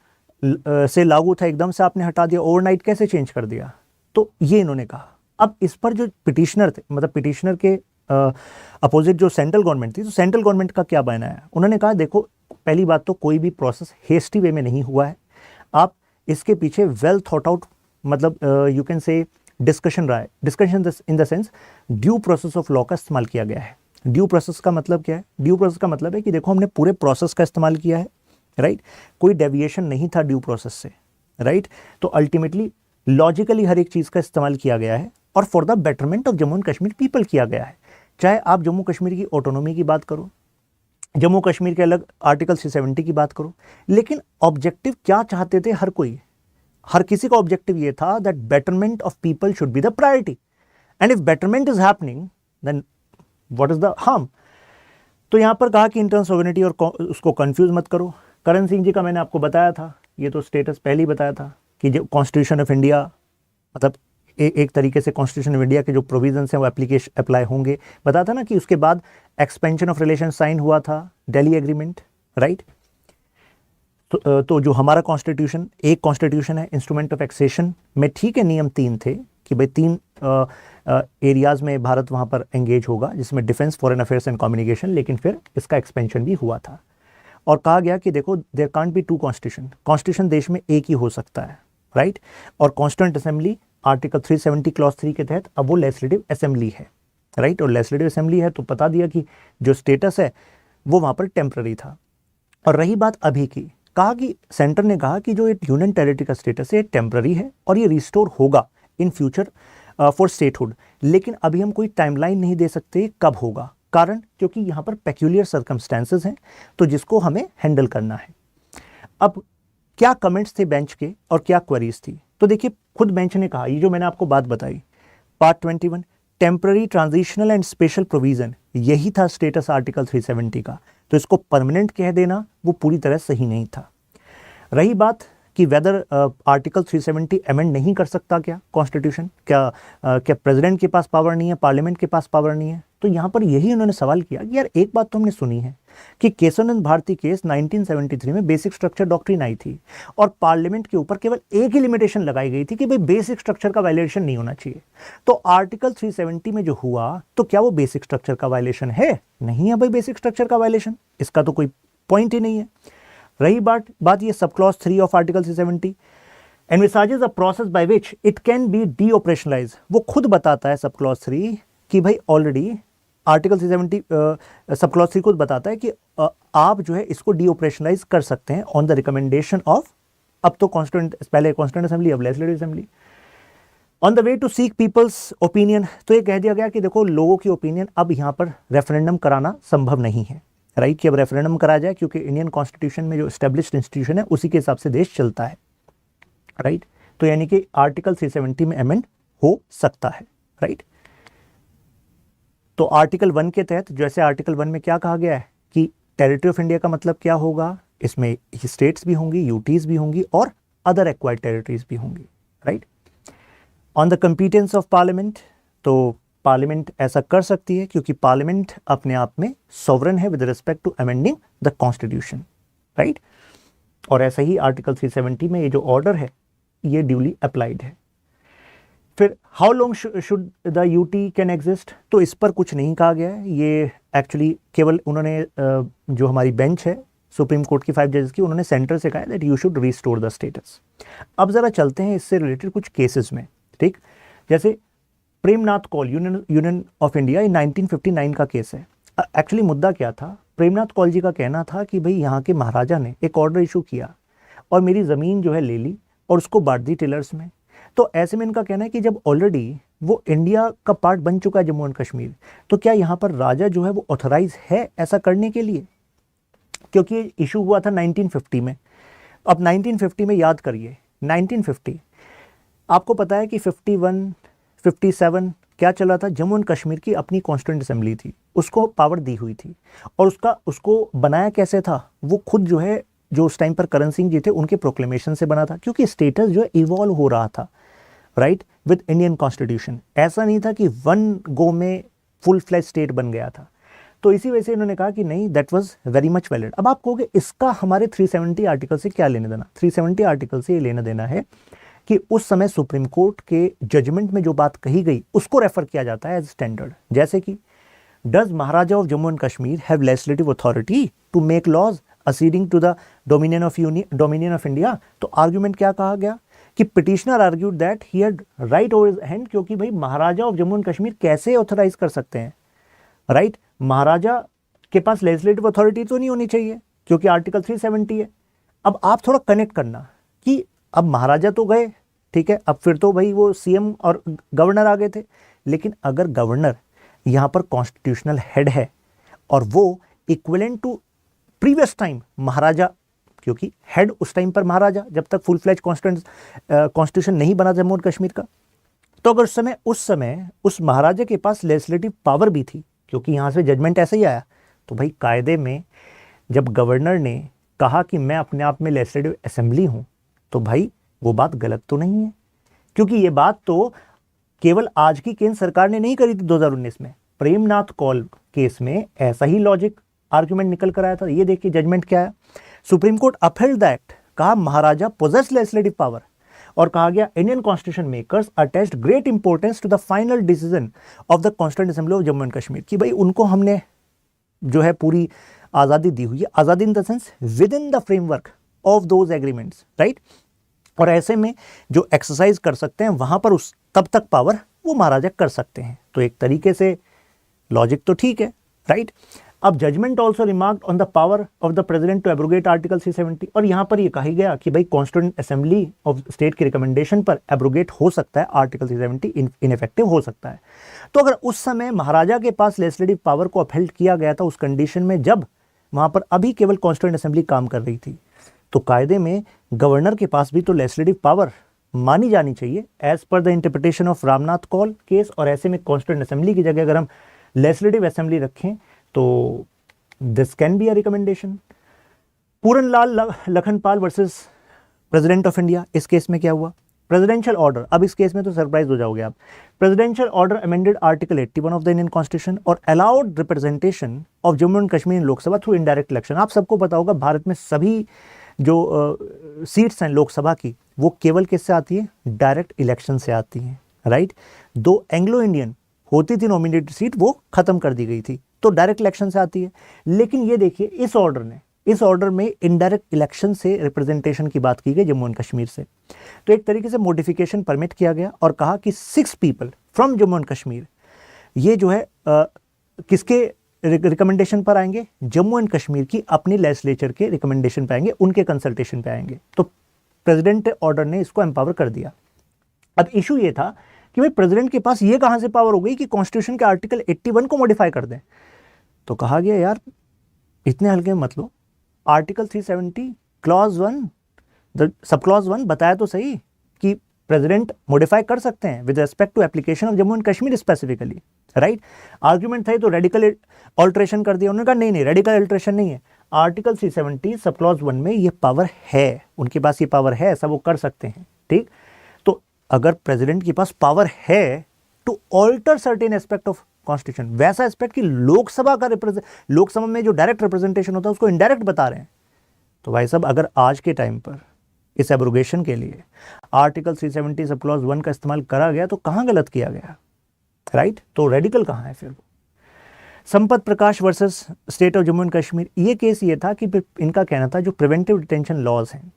से लागू था, एकदम से आपने हटा दिया, ओवरनाइट कैसे चेंज कर दिया। तो ये इन्होंने कहा। अब इस पर जो पिटिशनर थे, मतलब पिटिशनर के अपोजिट जो सेंट्रल गवर्नमेंट थी, तो सेंट्रल गवर्नमेंट का क्या बयान है? उन्होंने कहा देखो पहली बात तो कोई भी प्रोसेस हेस्टी वे में नहीं हुआ है, आप इसके पीछे वेल थॉट आउट मतलब यू कैन से डिस्कशन रहा है। Discussion in the sense due process of law का इस्तेमाल किया गया है। ड्यू प्रोसेस का मतलब क्या है? ड्यू प्रोसेस का मतलब है कि देखो हमने पूरे प्रोसेस का इस्तेमाल किया है, राइट। कोई डेविएशन नहीं था ड्यू प्रोसेस से, राइट। तो अल्टीमेटली लॉजिकली हर एक चीज़ का इस्तेमाल किया गया है और for the betterment of Jammu and Kashmir people किया गया है। चाहे आप जम्मू कश्मीर की ऑटोनॉमी की बात करो, जम्मू कश्मीर के अलग आर्टिकल 370 की बात करो, लेकिन ऑब्जेक्टिव क्या चाहते थे हर कोई? हर किसी का ऑब्जेक्टिव ये था that betterment of people should be the priority, and if betterment is happening then what is the harm. तो यहां पर कहा कि इंटरनल सोवरेनिटी और उसको कंफ्यूज मत करो। करण सिंह जी का मैंने आपको बताया था, ये तो स्टेटस पहले ही बताया था कि जो कॉन्स्टिट्यूशन ऑफ इंडिया, मतलब एक तरीके से कॉन्स्टिट्यूशन ऑफ इंडिया के जो प्रोविजंस हैं वो एप्लीकेशन अप्लाई होंगे। बताया था ना कि उसके बाद एक्सपेंशन ऑफ रिलेशन साइन हुआ था, दिल्ली एग्रीमेंट, राइट। तो जो हमारा कॉन्स्टिट्यूशन, एक कॉन्स्टिट्यूशन है, इंस्ट्रूमेंट ऑफ एक्सेशन में ठीक है नियम 3 थे कि भाई 3 एरियाज में भारत वहाँ पर एंगेज होगा, जिसमें defence, foreign affairs and communication, लेकिन फिर इसका एक्सपेंशन भी हुआ था और कहा गया कि देखो there can't be 2 constitution, constitution देश में एक ही हो सकता है, राइट। और कॉन्स्टिट्यूंट असेंबली आर्टिकल 370 क्लॉज 3 के तहत अब वो लेजिस्लेटिव असेंबली है, राइट। और लेजिस्लेटिव असेंबली है तो बता दिया कि जो स्टेटस है वो वहाँ पर टेम्पररी था। और रही बात अभी की, कहा कि सेंटर ने कहा कि जो एक यूनियन टेरिटरी का स्टेटस है टेम्पररी है और ये रिस्टोर होगा इन फ्यूचर फॉर स्टेटहुड, लेकिन अभी हम कोई टाइमलाइन नहीं दे सकते कब होगा, कारण क्योंकि यहाँ पर पेक्यूलियर सर्कमस्टेंसेस हैं तो जिसको हमें हैंडल करना है। अब क्या कमेंट्स थे बेंच के और क्या क्वेरीज थी, तो देखिए खुद बेंच ने कहा, ये जो मैंने आपको बात बताई, part 21 temporary, transitional and special provision, यही था स्टेटस आर्टिकल 370 का, तो इसको परमानेंट कह देना वो पूरी तरह सही नहीं था। रही बात कि वेदर आर्टिकल 370 अमेंड नहीं कर सकता क्या कॉन्स्टिट्यूशन, क्या प्रेसिडेंट के पास पावर नहीं है, पार्लियामेंट के पास पावर नहीं है, तो यहाँ पर यही उन्होंने सवाल किया कि यार एक बात तो हमने सुनी है कि केशवानंद भारती केस 1973 में बेसिक स्ट्रक्चर डॉक्ट्रिन आई थी और पार्लियामेंट के ऊपर केवल एक ही लिमिटेशन लगाई गई थी कि भाई बेसिक स्ट्रक्चर का वायलेशन नहीं होना चाहिए। तो आर्टिकल 370 में जो हुआ तो क्या वो बेसिक स्ट्रक्चर का वायलेशन है? नहीं है भाई, बेसिक स्ट्रक्चर का वायलेशन, इसका तो कोई पॉइंट ही नहीं है। रही बात ये सब clause 3 of article 370 envisages a process by which it can be de operationalise, वो खुद बताता है सब क्लॉज 3 कि भाई ऑलरेडी आर्टिकल 370 सब क्लॉज 3 खुद बताता है कि आप जो है इसको डी ऑपरेशनलाइज कर सकते हैं ऑन द रिकमेंडेशन ऑफ, अब तो कॉन्स्टिट्यूंट, पहले कॉन्स्टिट्यूंट असेंबली, अब legislative assembly, on the way to seek people's opinion. तो ये कह दिया गया कि देखो लोगों की ओपिनियन अब यहाँ पर रेफरेंडम कराना संभव नहीं है, राइट, कि अब रेफरेंडम करा जाए क्योंकि इंडियन कॉन्स्टिट्यूशन में जो एस्टेब्लिश्ड इंस्टीट्यूशन है उसी के हिसाब से देश चलता है, राइट। तो यानी कि आर्टिकल 370 में अमेंड हो सकता है, राइट। तो आर्टिकल 1 के तहत, जैसे आर्टिकल 1 में क्या कहा गया है कि टेरिटरी ऑफ इंडिया का मतलब क्या होगा, इसमें स्टेट्स भी होंगी, यूटीज भी होंगी और अदर एक्वायर्ड टेरिटरीज भी होंगी, right. On the कंपीटेंस of parliament, तो पार्लियामेंट ऐसा कर सकती है क्योंकि पार्लियामेंट अपने आप में सॉवरन है with respect to amending the constitution, right. और ऐसा ही आर्टिकल 370 में ये जो ऑर्डर है ये ड्यूली अप्लाइड है। फिर how long should the UT can exist, तो इस पर कुछ नहीं कहा गया है, ये एक्चुअली केवल उन्होंने जो हमारी बेंच है सुप्रीम कोर्ट की 5 जजेस की, उन्होंने सेंटर से कहा है that you should restore the status. अब जरा चलते हैं इससे रिलेटेड कुछ केसेस में, ठीक। जैसे Premnath Kaul, union of India, 1959 का केस है। एक्चुअली मुद्दा क्या था, प्रेमनाथ कौल जी का कहना था कि भाई यहाँ के महाराजा ने एक ऑर्डर इशू किया और मेरी ज़मीन जो है ले ली और उसको बांट दी टेलर्स में। तो ऐसे में इनका कहना है कि जब ऑलरेडी वो इंडिया का पार्ट बन चुका है जम्मू एंड कश्मीर, तो क्या यहाँ पर राजा जो है वो ऑथराइज है ऐसा करने के लिए, क्योंकि ये इशू हुआ था 1950 में। अब 1950 में याद करिए, 1950 आपको पता है कि 51, 57 क्या चला था, जम्मू एंड कश्मीर की अपनी कॉन्स्टिट्यूंट असेंबली थी, उसको पावर दी हुई थी और उसको बनाया कैसे था, वो खुद जो है, जो उस टाइम पर करण सिंह जी थे उनके प्रोक्लेमेशन से बना था, क्योंकि स्टेटस जो है इवॉल्व हो रहा था, राइट, विद इंडियन कॉन्स्टिट्यूशन। ऐसा नहीं था कि वन गो में फुल फ्लैज स्टेट बन गया था। तो इसी वजह से इन्होंने कहा कि नहीं, that was very much valid. अब आप कहोगे इसका हमारे 370 आर्टिकल से क्या लेना देना, 370 आर्टिकल से ये लेना देना है कि उस समय सुप्रीम कोर्ट के जजमेंट में जो बात कही गई उसको रेफर किया जाता है एज स्टैंडर्ड। जैसे कि does maharaja of Jammu and Kashmir have legislative authority to make laws acceding to the dominion of India. तो आर्ग्यूमेंट क्या कहा गया कि petitioner argued that he had right over his hand, क्योंकि भाई महाराजा ऑफ जम्मू एंड कश्मीर कैसे ऑथराइज कर सकते हैं, राइट। महाराजा के पास लेजिस्लेटिव अथॉरिटी तो नहीं होनी चाहिए क्योंकि आर्टिकल 370 है। अब आप थोड़ा कनेक्ट करना कि अब महाराजा तो गए, ठीक है, अब फिर तो भाई वो सीएम और गवर्नर आ गए थे, लेकिन अगर गवर्नर यहाँ पर कॉन्स्टिट्यूशनल हेड है और वो इक्विवेलेंट टू प्रीवियस टाइम महाराजा, क्योंकि हेड उस टाइम पर महाराजा, जब तक फुल फ्लैज कॉन्स्टिट्यूशन नहीं बना जम्मू और कश्मीर का। तो अगर उस समय उस महाराजा के पास लेजिस्लेटिव पावर भी थी, क्योंकि यहाँ से जजमेंट ऐसे ही आया, तो भाई कायदे में जब गवर्नर ने कहा कि मैं अपने आप में लेजिस्लेटिव असेंबली हूँ, तो भाई वो बात गलत तो नहीं है, क्योंकि ये बात तो केवल आज की केंद्र सरकार ने नहीं करी थी 2019 में। प्रेमनाथ कौल केस में ऐसा ही लॉजिक आर्ग्यूमेंट निकल कर आया था। ये देखिए जजमेंट क्या है, supreme court upheld the act, कहा महाराजा पोजेस लेजिस्लेटिव पावर, और कहा गया Indian constitution makers attached great importance to the final decision of the constituent assembly of Jammu and Kashmir, कि भाई उनको हमने जो है पूरी आज़ादी दी हुई है, आज़ादी in the sense with in the framework of those agreements, right. और ऐसे में जो एक्सरसाइज कर सकते हैं वहां पर उस तब तक पावर वो महाराजा कर सकते हैं। तो एक तरीके से लॉजिक तो ठीक है, राइट। अब judgement also remarked on the power of the president to abrogate article 370, और यहां पर ये कहा गया कि भाई कॉन्स्टिट्यूंट असेंबली ऑफ स्टेट की रिकमेंडेशन पर एब्रोगेट हो सकता है, आर्टिकल 370 इनइफेक्टिव हो सकता है। तो अगर उस समय महाराजा के पास लेजिस्लेटिव पावर को अपहेल्ड किया गया था उस कंडीशन में जब वहां पर अभी केवल कॉन्स्टिट्यूंट असेंबली काम कर रही थी, तो कायदे में गवर्नर के पास भी तो लेजिस्लेटिव पावर मानी जानी चाहिए as per the interpretation of Ramnath Kaul case. और ऐसे में कॉन्स्टिट्यूंट असेंबली की जगह अगर हम लेजिस्लेटिव असेंबली रखें तो this can be a recommendation. Puranlal Lakhanpal versus president of India, इस केस में क्या हुआ, प्रेसिडेंशियल ऑर्डर, अब इस केस में तो सरप्राइज हो जाओगे आप। Presidential order amended article 81 of the Indian constitution और allowed representation of Jammu and Kashmir in Lok Sabha through indirect election. आप सबको पता होगा भारत में सभी जो सीट्स हैं लोकसभा की वो केवल किससे आती है, डायरेक्ट इलेक्शन से आती हैं, राइट। दो एंग्लो इंडियन होती थी नॉमिनेटेड सीट, वो खत्म कर दी गई थी, तो डायरेक्ट इलेक्शन से आती है। लेकिन ये देखिए इस ऑर्डर में इनडायरेक्ट इलेक्शन से रिप्रेजेंटेशन की बात की गई जम्मू एंड कश्मीर से। तो एक तरीके से मॉडिफिकेशन परमिट किया गया और कहा कि 6 people from Jammu and Kashmir ये जो है किसके रिकमेंडेशन पर आएंगे, जम्मू एंड कश्मीर की अपनी लेजिस्लेचर के रिकमेंडेशन पे आएंगे, उनके कंसल्टेशन पे आएंगे। तो प्रेसिडेंट ऑर्डर ने इसको एम्पावर कर दिया। अब इशू ये था कि भाई प्रेसिडेंट के पास ये कहां से पावर हो गई कि कॉन्स्टिट्यूशन के आर्टिकल 81 को मॉडिफाई कर दें। तो कहा गया यार इतने हल्के में मत लो, आर्टिकल 370 क्लॉज 1 सब क्लॉज 1 बताया तो सही कि प्रेसिडेंट मॉडिफाई कर सकते हैं with respect to application of Jammu and Kashmir specifically, right. Argument था तो रेडिकल ऑल्ट्रेशन कर दिया, उन्होंने कहा नहीं रेडिकल ऑल्ट्रेशन नहीं है, आर्टिकल 370 सब क्लॉज 1 में ये पावर है, उनके पास ये पावर है, ऐसा वो कर सकते हैं, ठीक। तो अगर प्रेसिडेंट के पास पावर है to alter certain aspect of constitution, वैसा एस्पेक्ट कि लोकसभा में जो डायरेक्ट रिप्रेजेंटेशन होता है उसको इनडायरेक्ट बता रहे हैं, तो भाई साहब अगर आज के टाइम पर इस एब्रोगेशन के लिए आर्टिकल 370 सब क्लॉज 1 का इस्तेमाल करा गया तो कहां गलत किया गया, राइट। तो रेडिकल कहां है फिर वो। Sampat Prakash versus state of Jammu and Kashmir, ये केस ये था कि इनका कहना था जो प्रिवेंटिव डिटेंशन लॉज हैं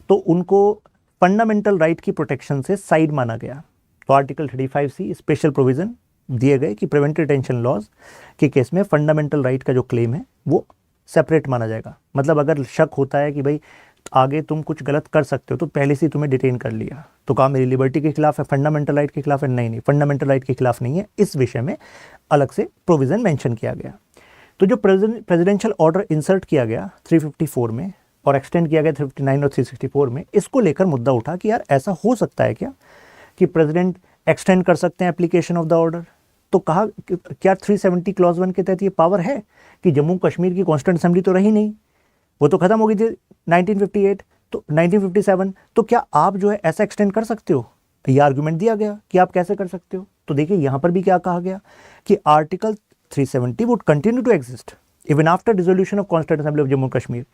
तो उनको फंडामेंटल राइट की प्रोटेक्शन से साइड माना गया। तो आर्टिकल 35C स्पेशल प्रोविजन दिए गए कि प्रिवेंटिव डिटेंशन लॉज के केस में फंडामेंटल राइट का जो क्लेम है वो सेपरेट माना जाएगा। मतलब अगर शक होता है कि भाई आगे तुम कुछ गलत कर सकते हो तो पहले से तुम्हें डिटेन कर लिया, तो कहा मेरी लिबर्टी के खिलाफ है, फंडामेंटल राइट के खिलाफ है, नहीं फंडामेंटल राइट के खिलाफ नहीं है, इस विषय में अलग से प्रोविजन मेंशन किया गया। तो जो प्रेसिडेंशियल ऑर्डर इंसर्ट किया गया 354 में और एक्सटेंड किया गया 359 और 364 में, इसको लेकर मुद्दा उठा कि यार ऐसा हो सकता है क्या कि प्रेसिडेंट एक्सटेंड कर सकते हैं एप्लीकेशन ऑफ द ऑर्डर। तो कहा क्या 370 क्लॉज 1 के तहत ये पावर है कि जम्मू कश्मीर की कॉन्स्टिट्यूंट असेंबली तो रही नहीं, वो तो खत्म हो गई थी 1958 तो 1957, तो क्या आप जो है ऐसा एक्सटेंड कर सकते हो। ये आर्गुमेंट दिया गया कि आप कैसे कर सकते हो। तो देखिए यहां पर भी क्या कहा गया कि article 370 would continue to exist even after dissolution of constituent assembly of Jammu Kashmir.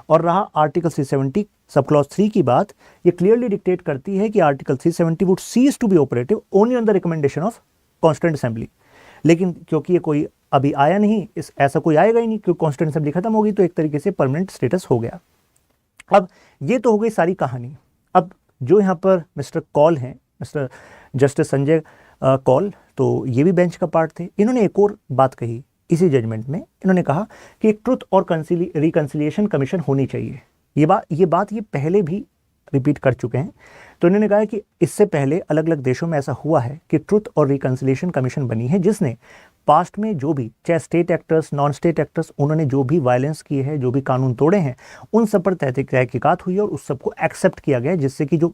और रहा आर्टिकल 370 सब क्लॉज 3 की बात, ये क्लियरली डिक्टेट करती है कि article 370 would cease to be operative only on the recommendation of constituent assembly. लेकिन क्योंकि ये कोई अभी आया नहीं, ऐसा कोई आएगा ही नहीं क्योंकि कॉन्स्टिट्यूंट असेंबली खत्म होगी, तो एक तरीके से परमानेंट स्टेटस हो गया। अब ये तो हो गई सारी कहानी। अब जो यहाँ पर मिस्टर कौल हैं, मिस्टर जस्टिस संजय कौल, तो ये भी बेंच का पार्ट थे। इन्होंने एक और बात कही इसी जजमेंट में, इन्होंने कहा कि एक ट्रुथ और रिकंसिलिएशन कमीशन होनी चाहिए। ये बात ये पहले भी रिपीट कर चुके हैं। तो इन्होंने कहा कि इससे पहले अलग अलग देशों में ऐसा हुआ है कि ट्रुथ और रिकंसिलिएशन कमीशन बनी है जिसने पास्ट में जो भी, चाहे state actors, non state actors, उन्होंने जो भी वायलेंस किए हैं, जो भी कानून तोड़े हैं, उन सब पर तहकीकात हुई और उस सबको एक्सेप्ट किया गया, जिससे कि जो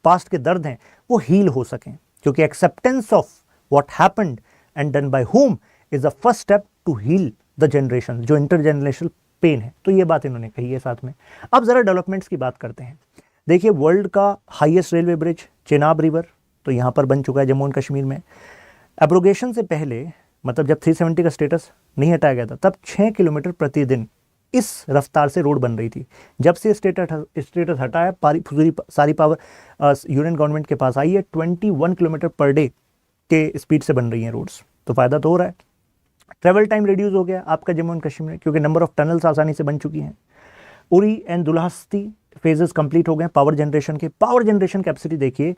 पास्ट के दर्द हैं वो हील हो सकें, क्योंकि acceptance of what happened and done by whom is the first step to heal the generation, जो इंटरजेनरेशनल पेन है। तो ये बात इन्होंने कही है साथ में। अब जरा डेवलपमेंट्स की बात करते हैं। देखिए, वर्ल्ड का highest railway bridge Chenab river तो यहाँ पर बन चुका है जम्मू एंड कश्मीर में। एब्रोगेशन से पहले, मतलब जब 370 का स्टेटस नहीं हटाया गया था, तब 6 किलोमीटर प्रतिदिन इस रफ्तार से रोड बन रही थी। जब से स्टेटस हटाया, सारी पावर यूनियन गवर्नमेंट के पास आई है, 21 किलोमीटर पर डे के स्पीड से बन रही हैं रोड्स। तो फ़ायदा तो हो रहा है। ट्रेवल टाइम रिड्यूस हो गया आपका जम्मू एंड कश्मीर में, क्योंकि नंबर ऑफ टनल्स आसानी से बन चुकी हैं। उरी एंड दुल्हास्ती फेजेस कंप्लीट हो गए। पावर जनरेशन कैपेसिटी देखिए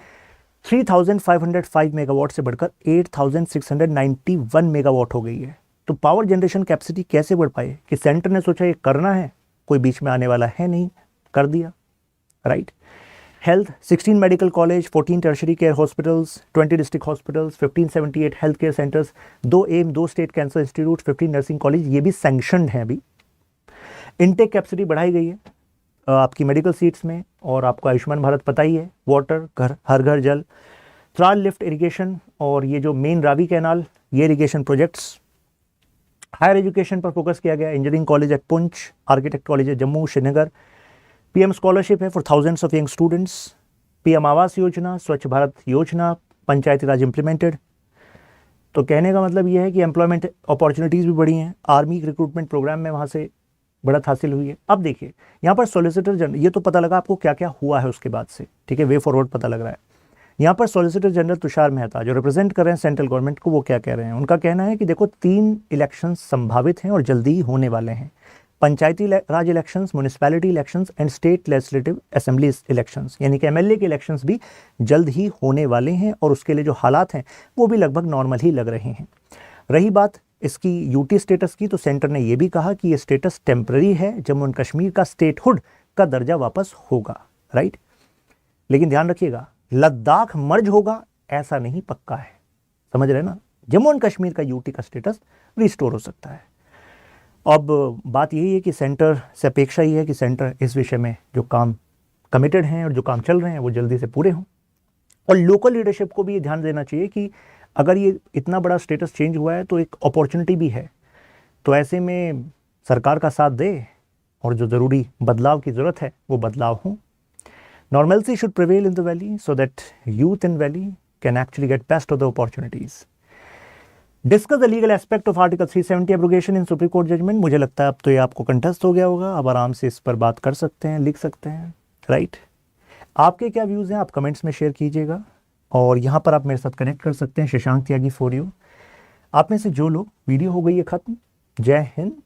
3505 मेगावाट से बढ़कर 8691 मेगावाट हो गई है। तो पावर जनरेशन कैपेसिटी कैसे बढ़ पाए कि सेंटर ने सोचा ये करना है, कोई बीच में आने वाला है नहीं, कर दिया, right. Health 16 medical college, 14 tertiary care hospitals, 20 district hospitals, 1578 health care centres, 2 state cancer institute, 15 nursing college, ये भी सैंक्शनड हैं अभी। इनटेक कैपेसिटी बढ़ाई गई है आपकी मेडिकल सीट्स में, और आपको आयुष्मान भारत पता ही है, वाटर हर घर जल, त्राल लिफ्ट इरिगेशन, और ये जो मेन रावी कैनाल, ये इरिगेशन प्रोजेक्ट्स। हायर एजुकेशन पर फोकस किया गया। Engineering college at Poonch, architect college at Jammu Srinagar. PM scholarship है for thousands of young students. PM Awas Yojana, स्वच्छ भारत योजना, पंचायती राज इम्प्लीमेंटेड। तो कहने का मतलब ये है कि एम्प्लॉयमेंट अपॉर्चुनिटीज़ भी बढ़ी हैं। आर्मी रिक्रूटमेंट प्रोग्राम में वहाँ से बढ़त हासिल हुई है। अब देखिए यहाँ पर सॉलिसिटर जनरल, ये तो पता लगा आपको क्या क्या हुआ है उसके बाद से, ठीक है, वे फॉरवर्ड पता लग रहा है। यहाँ पर सॉलिसिटर जनरल तुषार मेहता जो रिप्रेजेंट कर रहे हैं सेंट्रल गवर्नमेंट को, वो क्या कह रहे हैं, उनका कहना है कि देखो 3 इलेक्शन संभावित हैं और जल्दी ही होने वाले हैं। Panchayati raj elections, municipality elections and state legislative assembly elections, यानी कि एमएलए के इलेक्शंस भी जल्द ही होने वाले हैं, और उसके लिए जो हालात हैं वो भी लगभग नॉर्मल ही लग रहे हैं। रही बात इसकी यूटी स्टेटस की, तो सेंटर ने यह भी कहा कि ये स्टेटस टेम्पररी है, जम्मू एंड कश्मीर का स्टेटहुड का दर्जा वापस होगा, राइट। लेकिन ध्यान रखिएगा, लद्दाख मर्ज होगा ऐसा नहीं पक्का है, समझ रहे ना। जम्मू एंड कश्मीर का यूटी का स्टेटस रिस्टोर हो सकता है। अब बात यही है कि सेंटर से अपेक्षा ही है कि सेंटर इस विषय में जो काम कमिटेड हैं और जो काम चल रहे हैं वो जल्दी से पूरे हों। और लोकल लीडरशिप को भी ये ध्यान देना चाहिए कि अगर ये इतना बड़ा स्टेटस चेंज हुआ है तो एक अपॉर्चुनिटी भी है, तो ऐसे में सरकार का साथ दे और जो ज़रूरी बदलाव की ज़रूरत है वो बदलाव हो। Normalcy should prevail in the valley so that youth in valley can actually get best of the opportunities. Discuss the legal aspect of Article 370 abrogation in Supreme Court judgment. मुझे लगता है अब तो ये आपको कंठस्थ हो गया होगा, अब आराम से इस पर बात कर सकते हैं, लिख सकते हैं, राइट। आपके क्या व्यूज़ हैं आप कमेंट्स में शेयर कीजिएगा, और यहाँ पर आप मेरे साथ कनेक्ट कर सकते हैं शशांक त्यागी फॉर यू। आप में से जो लोग, वीडियो हो गई है ख़त्म। जय हिंद,